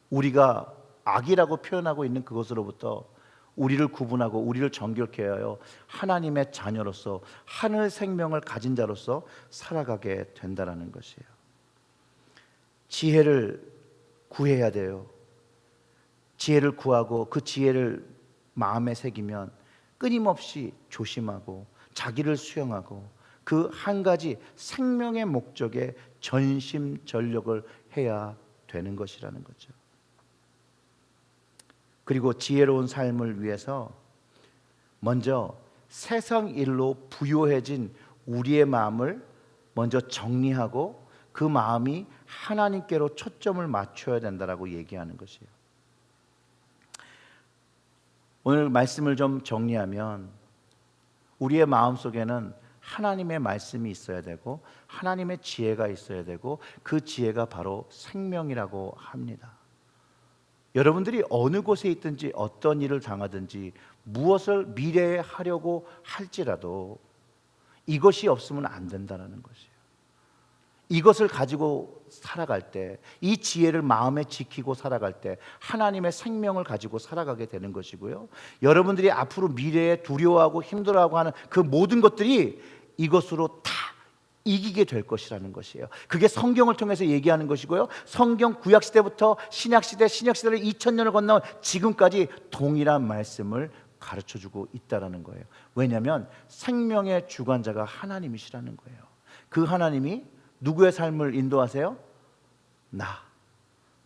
우리가 악이라고 표현하고 있는 그것으로부터 우리를 구분하고 우리를 정결케 하여 하나님의 자녀로서 하늘 생명을 가진 자로서 살아가게 된다는 것이에요. 지혜를 구해야 돼요. 지혜를 구하고 그 지혜를 마음에 새기면 끊임없이 조심하고 자기를 수용하고 그 한 가지 생명의 목적에 전심전력을 해야 되는 것이라는 거죠. 그리고 지혜로운 삶을 위해서 먼저 세상 일로 부요해진 우리의 마음을 먼저 정리하고 그 마음이 하나님께로 초점을 맞춰야 된다라고 얘기하는 것이에요. 오늘 말씀을 좀 정리하면 우리의 마음속에는 하나님의 말씀이 있어야 되고 하나님의 지혜가 있어야 되고 그 지혜가 바로 생명이라고 합니다. 여러분들이 어느 곳에 있든지 어떤 일을 당하든지 무엇을 미래에 하려고 할지라도 이것이 없으면 안 된다는 것이에요. 이것을 가지고 살아갈 때, 이 지혜를 마음에 지키고 살아갈 때 하나님의 생명을 가지고 살아가게 되는 것이고요. 여러분들이 앞으로 미래에 두려워하고 힘들어하고 하는 그 모든 것들이 이것으로 다 이기게 될 것이라는 것이에요. 그게 성경을 통해서 얘기하는 것이고요. 성경 구약시대부터 신약시대, 신약시대를 2000년을 건너온 지금까지 동일한 말씀을 가르쳐주고 있다는 거예요. 왜냐하면 생명의 주관자가 하나님이시라는 거예요. 그 하나님이 누구의 삶을 인도하세요?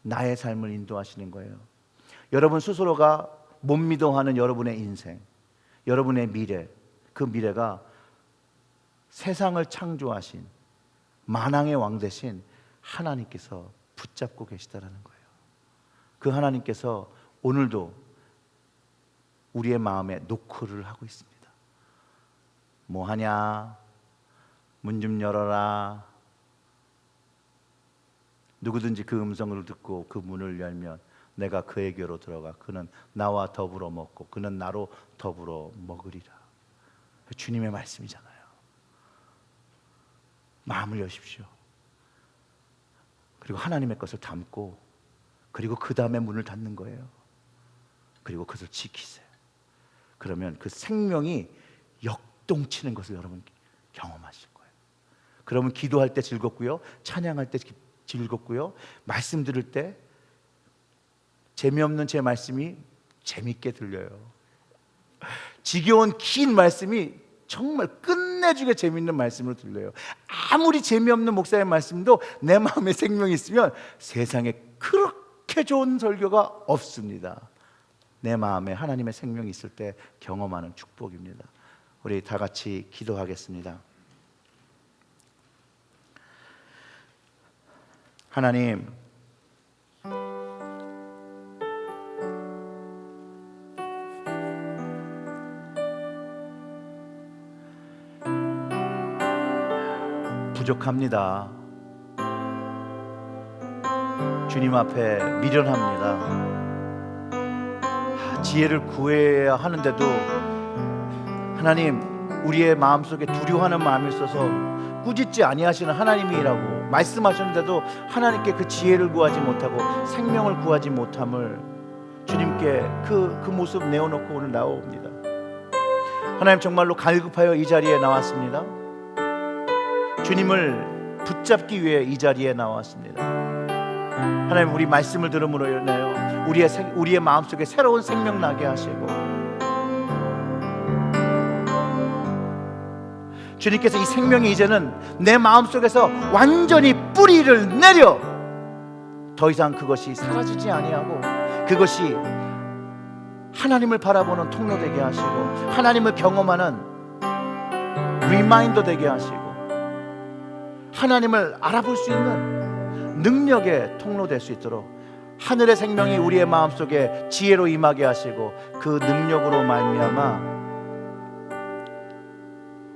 나의 삶을 인도하시는 거예요. 여러분 스스로가 못 믿어하는 여러분의 인생, 여러분의 미래, 그 미래가 세상을 창조하신 만왕의 왕 되신 하나님께서 붙잡고 계시다는 거예요. 그 하나님께서 오늘도 우리의 마음에 노크를 하고 있습니다. 뭐 하냐? 문 좀 열어라. 누구든지 그 음성을 듣고 그 문을 열면 내가 그에게로 들어가 그는 나와 더불어 먹고 그는 나로 더불어 먹으리라. 주님의 말씀이잖아요. 마음을 여십시오. 그리고 하나님의 것을 담고 그리고 그 다음에 문을 닫는 거예요. 그리고 그것을 지키세요. 그러면 그 생명이 역동치는 것을 여러분 경험하실 거예요. 그러면 기도할 때 즐겁고요, 찬양할 때 즐겁고요, 말씀 들을 때 재미없는 제 말씀이 재밌게 들려요. 지겨운 긴 말씀이 정말 끝내주게 재밌는 말씀으로 들려요. 아무리 재미없는 목사의 말씀도 내 마음에 생명이 있으면 세상에 그렇게 좋은 설교가 없습니다. 내 마음에 하나님의 생명이 있을 때 경험하는 축복입니다. 우리 다 같이 기도하겠습니다. 하나님, 부족합니다. 주님 앞에 미련합니다. 지혜를 구해야 하는데도 하나님, 우리의 마음속에 두려워하는 마음이 있어서 꾸짖지 아니하시는 하나님이라고 말씀하셨는데도 하나님께 그 지혜를 구하지 못하고 생명을 구하지 못함을 주님께 그 모습 내어놓고 오늘 나옵니다. 하나님, 정말로 갈급하여 이 자리에 나왔습니다. 주님을 붙잡기 위해 이 자리에 나왔습니다. 하나님, 우리 말씀을 들음으로 인하여 우리의 마음속에 새로운 생명 나게 하시고 주님께서 이 생명이 이제는 내 마음속에서 완전히 뿌리를 내려 더 이상 그것이 사라지지 아니하고 그것이 하나님을 바라보는 통로 되게 하시고 하나님을 경험하는 리마인더 되게 하시고 하나님을 알아볼 수 있는 능력의 통로 될 수 있도록 하늘의 생명이 우리의 마음속에 지혜로 임하게 하시고 그 능력으로 말미암아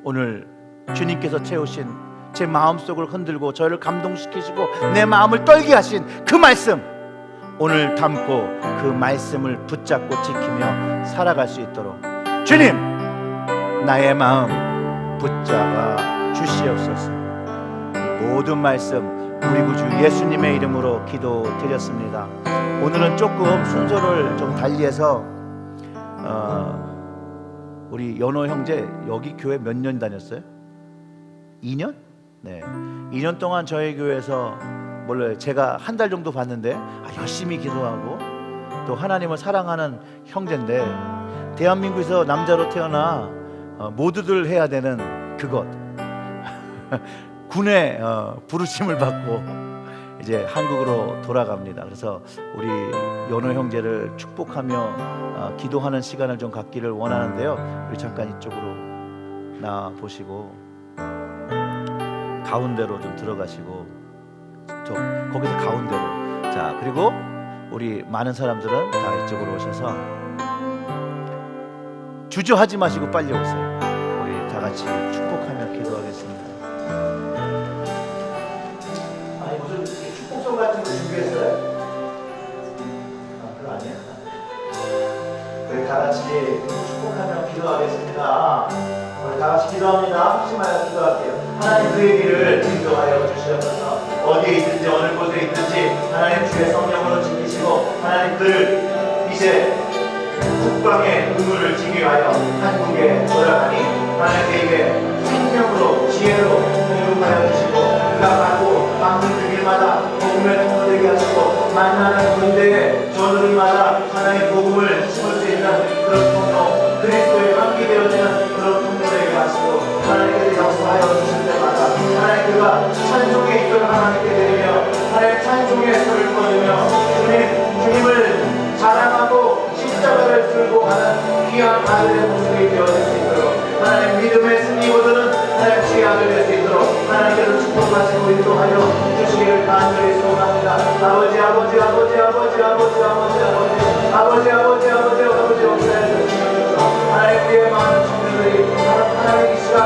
오늘 주님께서 채우신 제 마음속을 흔들고 저를 감동시키시고 내 마음을 떨게 하신 그 말씀, 오늘 담고 그 말씀을 붙잡고 지키며 살아갈 수 있도록 주님, 나의 마음 붙잡아 주시옵소서. 이 모든 말씀 우리 구주 예수님의 이름으로 기도드렸습니다. 오늘은 조금 순서를 좀 달리해서 우리 연호 형제 여기 교회 몇 년 다녔어요? 2년? 네, 2년 동안 저희 교회에서 몰라요. 제가 한 달 정도 봤는데 열심히 기도하고 또 하나님을 사랑하는 형제인데, 대한민국에서 남자로 태어나 모두들 해야 되는 그것 군의 부르심을 받고 이제 한국으로 돌아갑니다. 그래서 우리 연호 형제를 축복하며 기도하는 시간을 좀 갖기를 원하는데요. 우리 잠깐 이쪽으로 나와 보시고 가운데로 좀 들어가시고, 저 거기서 가운데로. 자, 그리고 우리 많은 사람들은 다 이쪽으로 오셔서 주저하지 마시고 빨리 오세요. 우리 다 같이 축복하며 기도하겠습니다. 아니 무슨 축복성 같은 거 준비했어요? 그거 아니야? 우리 다 같이 축복하며 기도하겠습니다. 우리 다 같이 기도합니다. 합심하여 기도할게요. 하나님 그의 길을 인도하여 주시옵소서. 어디에 있든지 어느 곳에 있든지 하나님 주의 성령으로 지키시고, 하나님 그를 이제 국방의 의무를 지기 위하여 한국에 돌아가니 하나님 그에게 생명으로 지혜로 공급하여 주시고, 그가 가고 막는 그 길마다 복음을 통로되게 하시고, 만나는 군대의 전우리마다 하나님 복음을 심을 수 있는 그런 통로, 그리스도의 함께 되어지는 그런 통로되게 하시고, 하나님께서 역사하여 주실 때마다 하나님 그가 찬송의 입을 하나님께 드리며 하나님 찬송의 소리를 꺼내며 주님을 자랑하고 십자가를 들고 가는 귀한 아들의 모습이 되어질 수 있도록, 하나님 믿음의 승리보다는 하나님 주의 아들 될 수 있도록 하나님께서 축복하시고 인도하여 주시기를 간절히 소원합니다. 아버지 아버지 아버지 아버지 아버지 아버지 아버지 아버지 아버지 아버지 아버지 역사해 주시옵소서. 하나님 우리의 많은 청년들이 하나님 이 시간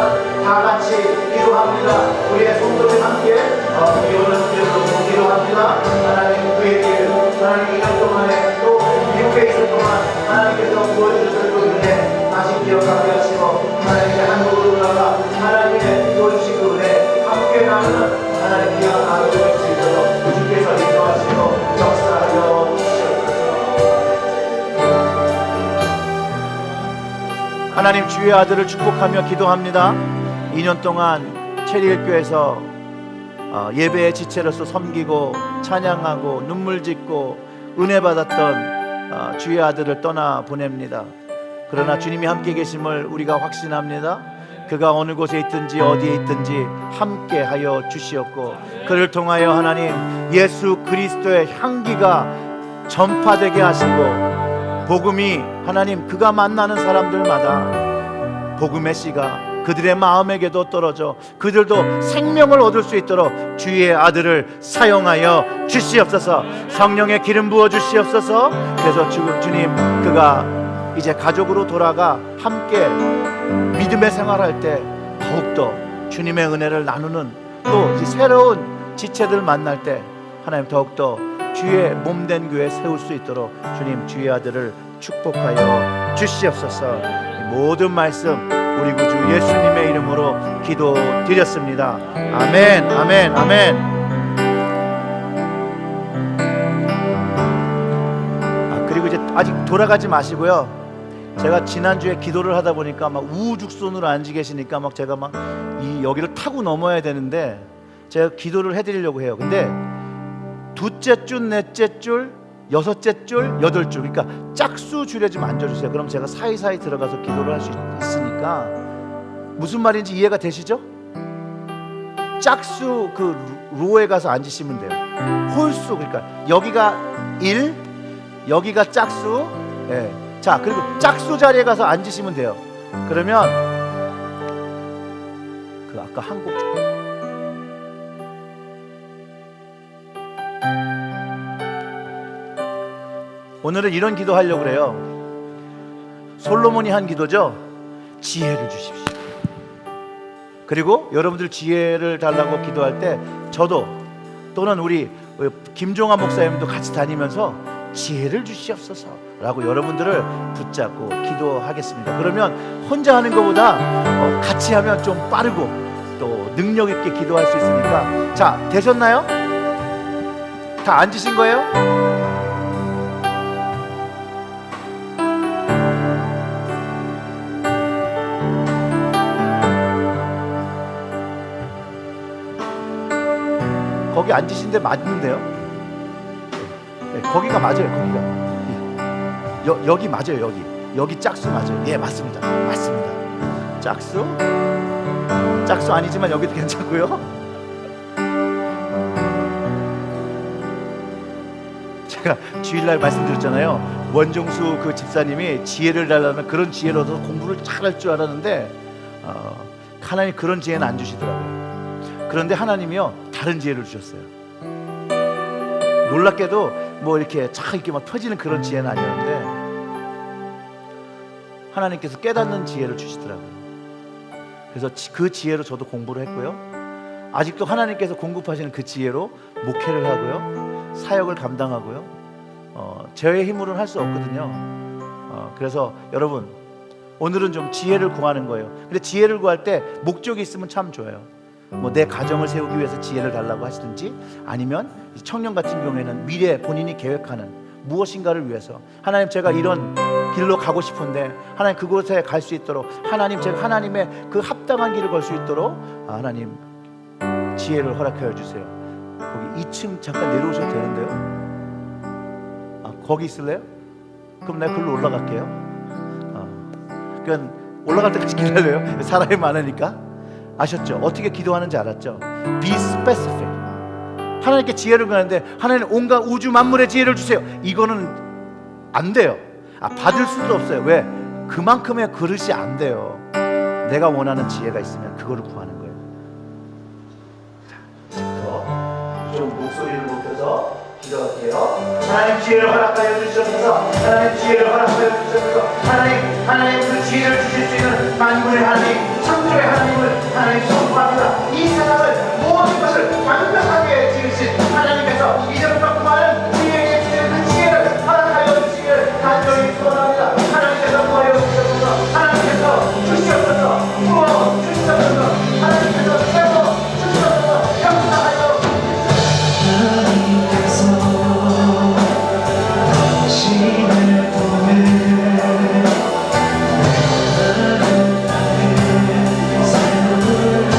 다 같이 기도합니다. 우리의 성도들 함께 우리 오늘 기도로 기도합니다. 하나님 그의 길, 하나님 2년 동안에 또 미국에 있을 동안 하나님께서 부어주셨을 그 은혜 다시 기억하게 하시고, 하나님의 한국으로 돌아가 하나님의 도와주신 그 은혜 함께 나누는 하나님 귀한 아들 될 수 있도록 주께서 인도하시고 역사하여 주시옵소서. 하나님 주의 아들을 축복하며 기도합니다. 2년 동안 체리일교에서 예배의 지체로서 섬기고 찬양하고 눈물 짓고 은혜 받았던 주의 아들을 떠나 보냅니다. 그러나 주님이 함께 계심을 우리가 확신합니다. 그가 어느 곳에 있든지 어디에 있든지 함께 하여 주시옵고, 그를 통하여 하나님 예수 그리스도의 향기가 전파되게 하시고, 복음이 하나님 그가 만나는 사람들마다 복음의 씨가 그들의 마음에게도 떨어져 그들도 생명을 얻을 수 있도록 주의 아들을 사용하여 주시옵소서. 성령의 기름 부어 주시옵소서. 그래서 주님 그가 이제 가족으로 돌아가 함께 믿음의 생활할 때 더욱더 주님의 은혜를 나누는, 또 이제 새로운 지체들 만날 때 하나님 더욱더 주의 몸된 교회 세울 수 있도록 주님 주의 아들을 축복하여 주시옵소서. 모든 말씀 우리 구주 예수님의 이름으로 기도드렸습니다. 아멘, 아멘, 아멘. 그리고 이제 아직 돌아가지 마시고요. 제가 지난주에 기도를 하다 보니까 막 우후죽순으로 앉아 계시니까 막 제가 막 이 여기를 타고 넘어야 되는데 제가 기도를 해드리려고 해요. 근데 두째 줄, 넷째 줄, 여섯째 줄, 여덟 줄, 그러니까 짝수 줄에 좀 앉아주세요. 그럼 제가 사이사이 들어가서 기도를 할 수 있으니까. 무슨 말인지 이해가 되시죠? 짝수 그 로에 가서 앉으시면 돼요. 홀수, 그러니까 여기가 1, 여기가 짝수. 예. 자, 그리고 짝수 자리에 가서 앉으시면 돼요. 그러면 그 아까 한국 오늘은 이런 기도 하려고 그래요. 솔로몬이 한 기도죠. 지혜를 주십시오. 그리고 여러분들 지혜를 달라고 기도할 때 저도 또는 우리 김종환 목사님도 같이 다니면서 지혜를 주시옵소서 라고 여러분들을 붙잡고 기도하겠습니다. 그러면 혼자 하는 것보다 같이 하면 좀 빠르고 또 능력 있게 기도할 수 있으니까. 자, 되셨나요? 다 앉으신 거예요? 거기 앉으신 데 맞는데요? 네, 거기가 맞아요. 거기가 여기 맞아요. 여기 짝수 맞아요. 예, 맞습니다. 짝수 아니지만 여기도 괜찮고요. 제가 주일날 말씀드렸잖아요. 원종수 그 집사님이 지혜를 달라는 그런 지혜를 얻어서 공부를 잘할 줄 알았는데 하나님 그런 지혜는 안 주시더라고요. 그런데 하나님이요 다른 지혜를 주셨어요. 놀랍게도 뭐 이렇게 막 펴지는 그런 지혜는 아니었는데 하나님께서 깨닫는 지혜를 주시더라고요. 그래서 그 지혜로 저도 공부를 했고요. 아직도 하나님께서 공급하시는 그 지혜로 목회를 하고요, 사역을 감당하고요. 저의 힘으로는 할 수 없거든요. 그래서 여러분 오늘은 좀 지혜를 구하는 거예요. 근데 지혜를 구할 때 목적이 있으면 참 좋아요. 뭐 내 가정을 세우기 위해서 지혜를 달라고 하시든지, 아니면 청년 같은 경우에는 미래 본인이 계획하는 무엇인가를 위해서 하나님 제가 이런 길로 가고 싶은데 하나님 그곳에 갈 수 있도록 하나님 제가 하나님의 그 합당한 길을 걸 수 있도록 하나님 지혜를 허락하여 주세요. 거기 2층 잠깐 내려오셔도 되는데요. 거기 있을래요? 그럼 내가 글로 올라갈게요. 그러니까 올라갈 때까지 기다려요. 사람이 많으니까. 아셨죠? 어떻게 기도하는지 알았죠? Be specific. 하나님께 지혜를 구하는데 하나님 온갖 우주 만물의 지혜를 주세요. 이거는 안 돼요. 받을 수도 없어요. 왜? 그만큼의 그릇이 안 돼요. 내가 원하는 지혜가 있으면 그거를 구하는 거예요. 자, 좀 목소리를 높여서 기도할게요. 하나님 지혜를 허락하여 주시옵소서. 하나님 지혜를 허락하여 주시옵소서. 하나님 그 지혜를 주실 수 있는 만물의 하나님, 창조의 하나님을 하나님 선포합니다. 이 세상을 모든 것을 완벽하게 지으신 하나님께서 이제부터 구하는 우리에게 주시는 그 지혜를 허락하여 주시기를 간절히 소원합니다. 하나님께서 구하여 주시옵소서. 하나님께서 주시옵소서. 구워 주시옵소서. 하나님께서 세워 주시옵소서. 역사하여 당신을 보내 나를 새로운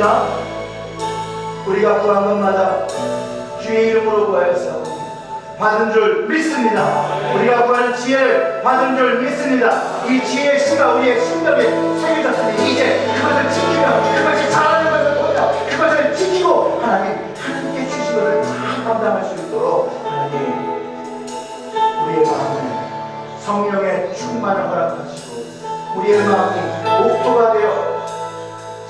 구하였으나 우리가 구한 것마다 주의 이름으로 구하였어 받은 줄 믿습니다. 우리가 구하는 지혜를 받은 줄 믿습니다. 이 지혜의 씨가 우리의 심령에 새겨졌으니 이제 그것을 지키며 그것이 잘하는 것을 보며 그것을 지키고 하나님께 주신 것을 잘 감당할 수 있도록 하나님 우리의 마음에 성령의 충만을 허락하시고 우리의 마음이 옥토가 되어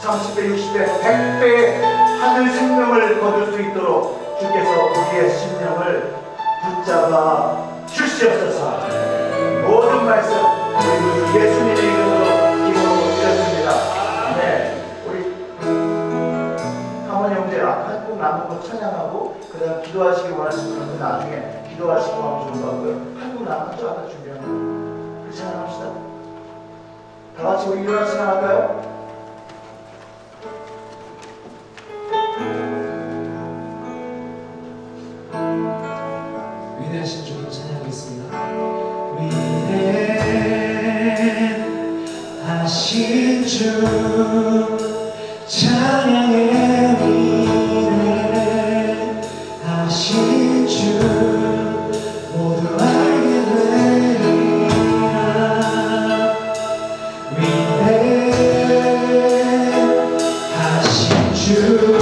30배, 60배, 100배의 하늘 생명을 거둘 수 있도록 주께서 우리의 심령을 붙잡아 주시옵소서. 모든 말씀 우리 예수님의 이름으로 기도드렸습니다. 네, 우리 강원 형제 한국 남은 거 찬양하고 그다음 기도하시기 원하시는 분은 나중에 기도하시고 하면 좋은 것 같고요. 한국 남은 거 아까 준비한 거 그 찬양합시다. 다 같이 우리 일어나 찬양할까요? 위대하신 주님 찬양하겠습니다. 위대하신 주 찬양해 위대하신 주 모두 알게 되리라. 위대하신 주